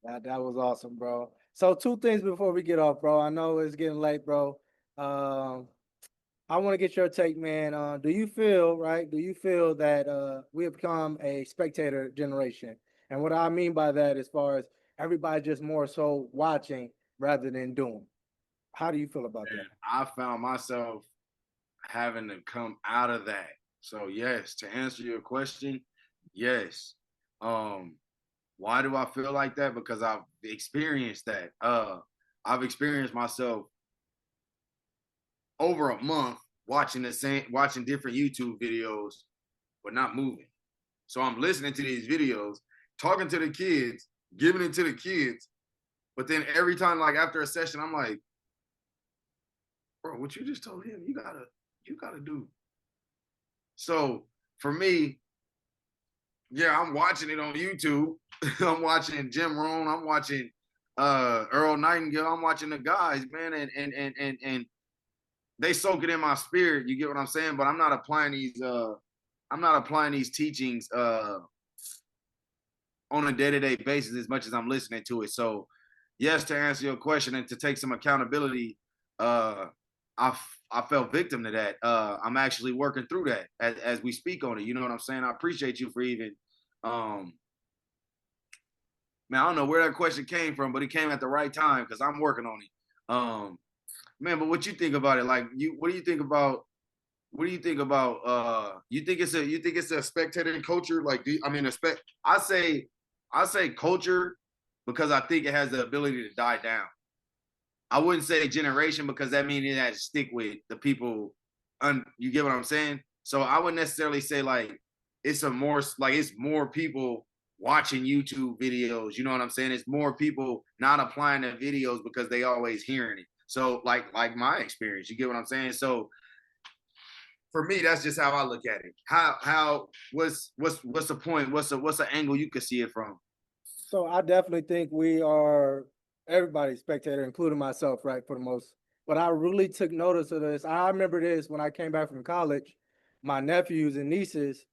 That was awesome, bro. So 2 things before we get off, bro. I know it's getting late, bro. I want to get your take, man. Do you feel that we have become a spectator generation? And what I mean by that, as far as everybody just more so watching rather than doing. How do you feel about that? I found myself having to come out of that. So yes, to answer your question, yes. Why do I feel like that? Because I've experienced that. I've experienced myself over a month watching different YouTube videos, but not moving. So I'm listening to these videos, talking to the kids, giving it to the kids, but then every time, like after a session, I'm like, bro, what you just told him, you gotta do. So for me, yeah, I'm watching it on YouTube. I'm watching Jim Rohn. I'm watching Earl Nightingale. I'm watching the guys, man, and they soak it in my spirit. You get what I'm saying? But I'm not applying these teachings on a day-to-day basis as much as I'm listening to it. So yes, to answer your question and to take some accountability, I fell victim to that. I'm actually working through that as we speak on it. You know what I'm saying? I appreciate you for even, man, I don't know where that question came from, but it came at the right time because I'm working on it. Man, but what you think about it? Like, what do you think about? You think it's a spectator culture? Like, I say culture because I think it has the ability to die down. I wouldn't say generation because that means it has to stick with the people. You get what I'm saying? So I wouldn't necessarily say like it's more people watching YouTube videos. You know what I'm saying? It's more people not applying their videos because they always hearing it. So like my experience, you get what I'm saying? So for me, that's just how I look at it. What's the point? What's the angle you could see it from? So I definitely think we are everybody's spectator, including myself, right, for the most. But I really took notice of this. I remember this when I came back from college. My nephews and nieces,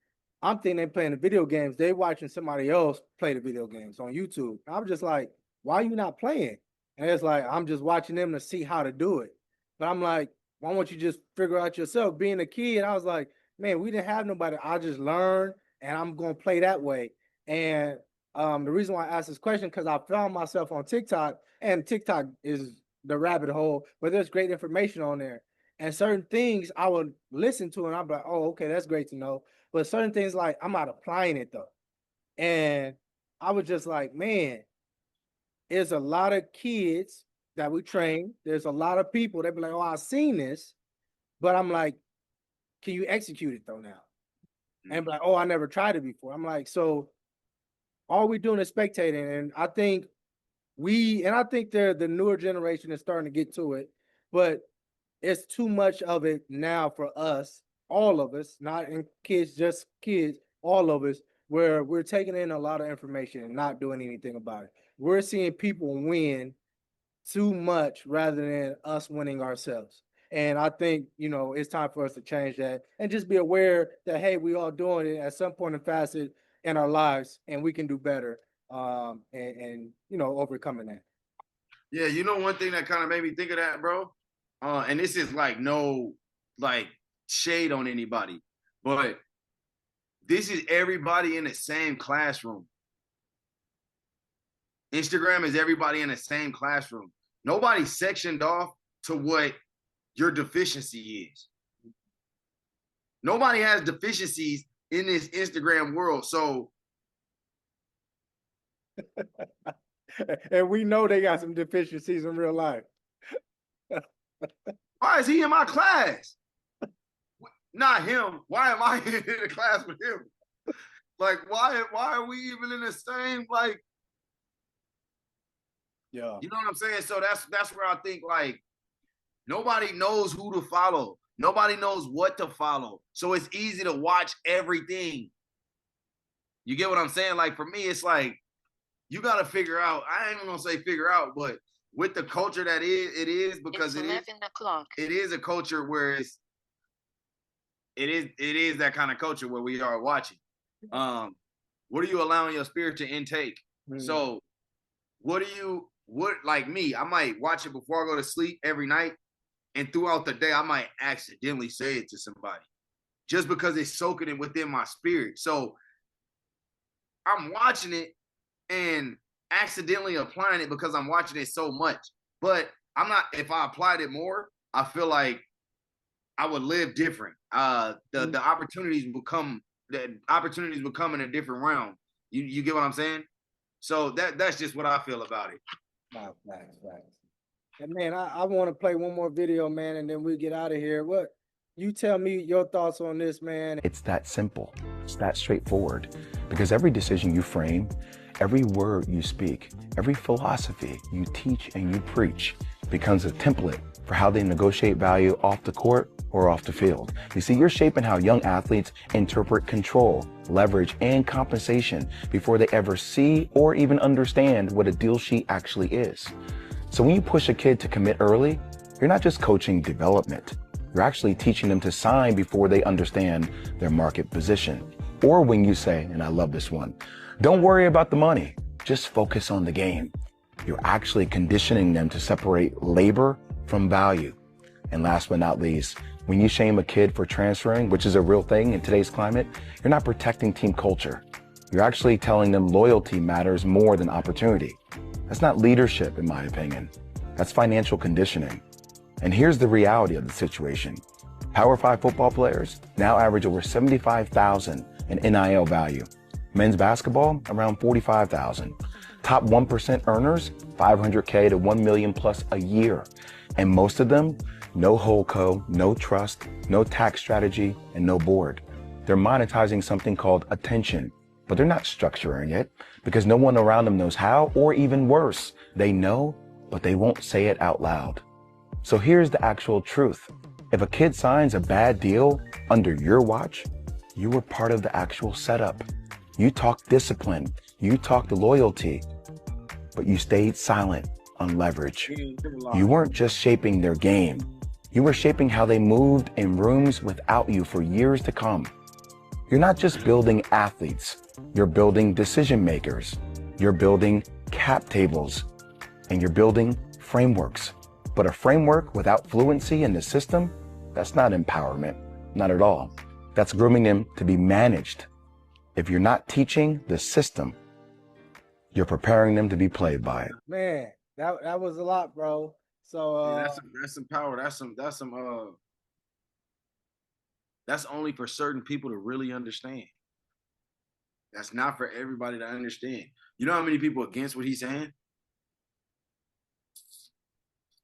I'm thinking they playing the video games. They watching somebody else play the video games on YouTube. I'm just like, why are you not playing? And it's like, I'm just watching them to see how to do it. But I'm like, why don't you just figure out yourself? Being a kid, I was like, man, we didn't have nobody. I just learned and I'm going to play that way. And the reason why I asked this question, because I found myself on TikTok, and TikTok is the rabbit hole, but there's great information on there. And certain things I would listen to and I'm like, oh, okay, that's great to know. But certain things like I'm not applying it though. And I was just like, man, there's a lot of kids that we train. There's a lot of people that be like, oh, I've seen this, but I'm like, can you execute it though now? And be like, oh, I never tried it before. I'm like, so all we're doing is spectating. And I think the newer generation is starting to get to it, but it's too much of it now for us, all of us, not in kids, just kids, all of us, where we're taking in a lot of information and not doing anything about it. We're seeing people win too much rather than us winning ourselves. And I think, it's time for us to change that and just be aware that, hey, we all doing it at some point in facet in our lives and we can do better and overcoming that. Yeah, one thing that kind of made me think of that, bro, and this is no shade on anybody, but this is everybody in the same classroom. Instagram is everybody in the same classroom. Nobody's sectioned off to what your deficiency is. Nobody has deficiencies in this Instagram world. So and we know they got some deficiencies in real life. Why is he in my class? Not him. Why am I in the class with him? Why are we even in the same, yeah. You know what I'm saying? So that's where I think, nobody knows who to follow. Nobody knows what to follow. So it's easy to watch everything. You get what I'm saying? For me, it's you got to figure out, I ain't even going to say figure out, but with the culture that it is because it's 11 o'clock. It is a culture where it is that kind of culture where we are watching. What are you allowing your spirit to intake? Mm-hmm. So like me, I might watch it before I go to sleep every night. And throughout the day, I might accidentally say it to somebody just because it's soaking it within my spirit. So I'm watching it and accidentally applying it because I'm watching it so much. But if I applied it more, I feel like I would live different. The opportunities will come in a different realm. You get what I'm saying? So that's just what I feel about it. Wow, facts. And man, I want to play one more video, man, and then we get out of here. What you tell me your thoughts on this, man? It's that simple. It's that straightforward. Because every decision you frame, every word you speak, every philosophy you teach and you preach becomes a template for how they negotiate value off the court or off the field. You see, you're shaping how young athletes interpret control, leverage, and compensation before they ever see or even understand what a deal sheet actually is. So when you push a kid to commit early, you're not just coaching development. You're actually teaching them to sign before they understand their market position. Or when you say, and I love this one, don't worry about the money, just focus on the game. You're actually conditioning them to separate labor from value. And last but not least, when you shame a kid for transferring, which is a real thing in today's climate, you're not protecting team culture. You're actually telling them loyalty matters more than opportunity. That's not leadership, in my opinion. That's financial conditioning. And here's the reality of the situation. Power 5 football players now average over $75,000 in NIL value. Men's basketball, around $45,000. Top 1% earners, $500K to $1 million plus a year. And most of them, no holdco, no trust, no tax strategy, and no board. They're monetizing something called attention. but they're not structuring it because no one around them knows how, or even worse, they know, but they won't say it out loud. So here's the actual truth. If a kid signs a bad deal under your watch, you were part of the actual setup. You talked discipline, you talked loyalty, but you stayed silent on leverage. You weren't just shaping their game. You were shaping how they moved in rooms without you for years to come. You're not just building athletes, you're building decision makers. You're building cap tables, and you're building frameworks. But a framework without fluency in the system, that's not empowerment, not at all. That's grooming them to be managed. If you're not teaching the system, you're preparing them to be played by it. Man, that was a lot, bro. So Yeah, that's some power. That's only for certain people to really understand. That's not for everybody to understand. You know how many people against what he's saying?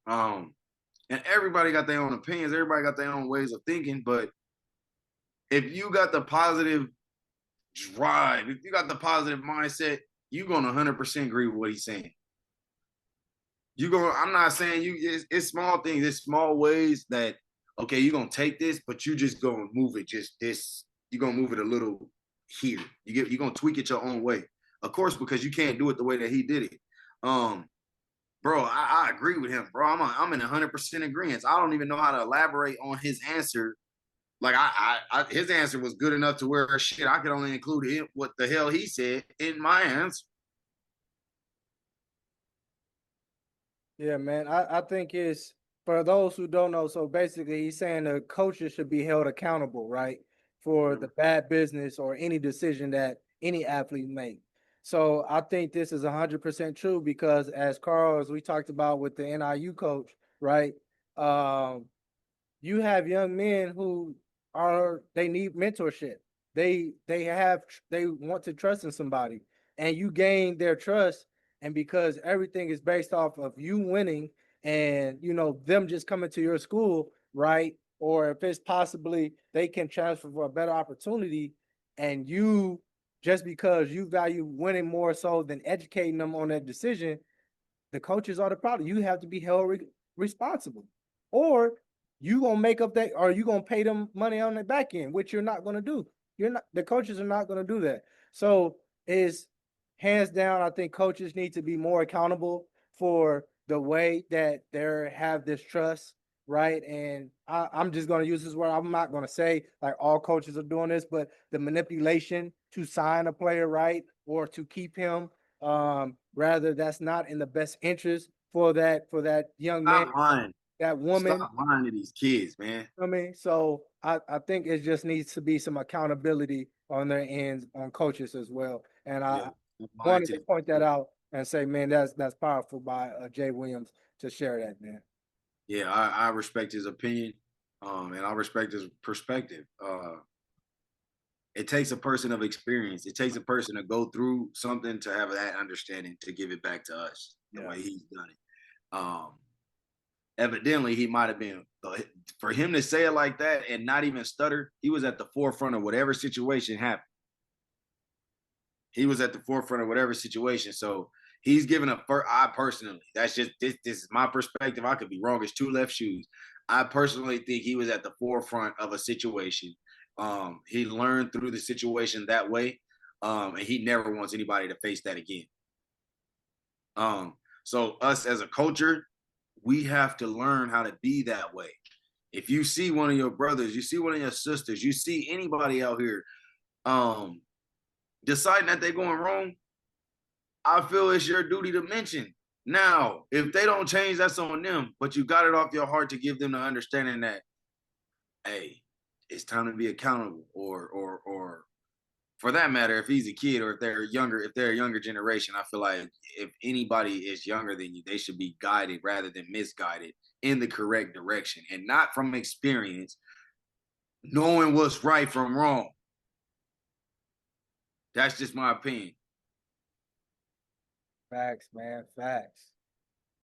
And everybody got their own opinions. Everybody got their own ways of thinking. But if you got the positive drive, if you got the positive mindset, you're going to 100% agree with what he's saying. I'm not saying it's small things. It's small ways that, okay, you're going to take this, but you just going to move it just this. You're going to move it a little here. You're going to tweak it your own way. Of course, because you can't do it the way that he did it. Bro, I agree with him, bro. I'm in 100% agreement. I don't even know how to elaborate on his answer. Like his answer was good enough to where shit, I could only include what the hell he said in my answer. yeah, man, I think it's for those who don't know. So basically, he's saying the coaches should be held accountable, right, for the bad business or any decision that any athlete make. So I think this is 100% true because as Carl, as we talked about with the NIU coach, right? You have young men who they need mentorship. They want to trust in somebody, and you gain their trust. And because everything is based off of you winning and them just coming to your school, right? Or if it's possibly they can transfer for a better opportunity, and you just because you value winning more so than educating them on that decision, the coaches are the problem. You have to be held responsible, or you gonna make up that, or you gonna pay them money on the back end, which you're not gonna do. The coaches are not gonna do that. So is hands down, I think coaches need to be more accountable for the way that they have this trust, right? And I'm just gonna use this word. I'm not gonna say like all coaches are doing this, but the manipulation to sign a player, right, or to keep him. Rather, that's not in the best interest for that young man, that woman. Stop lying to these kids, man. I mean, so I think it just needs to be some accountability on their ends on coaches as well. And I wanted to point that out and say, man, that's powerful by Jay Williams to share that, man. Yeah, I respect his opinion, and I respect his perspective. It takes a person of experience. It takes a person to go through something to have that understanding to give it back to us the way he's done it. Evidently, he might have been, for him to say it like that and not even stutter, he was at the forefront of whatever situation happened. He was at the forefront of whatever situation. So he's given I personally, that's just, this is my perspective. I could be wrong. It's two left shoes. I personally think he was at the forefront of a situation. He learned through the situation that way. And he never wants anybody to face that again. So us as a culture, we have to learn how to be that way. If you see one of your brothers, you see one of your sisters, you see anybody out here deciding that they're going wrong, I feel it's your duty to mention. Now, if they don't change, that's on them. But you got it off your heart to give them the understanding that, hey, it's time to be accountable. Or for that matter, if he's a kid or if they're a younger generation, I feel like if anybody is younger than you, they should be guided rather than misguided in the correct direction, and not from experience, knowing what's right from wrong. That's just my opinion. Facts, man. Facts.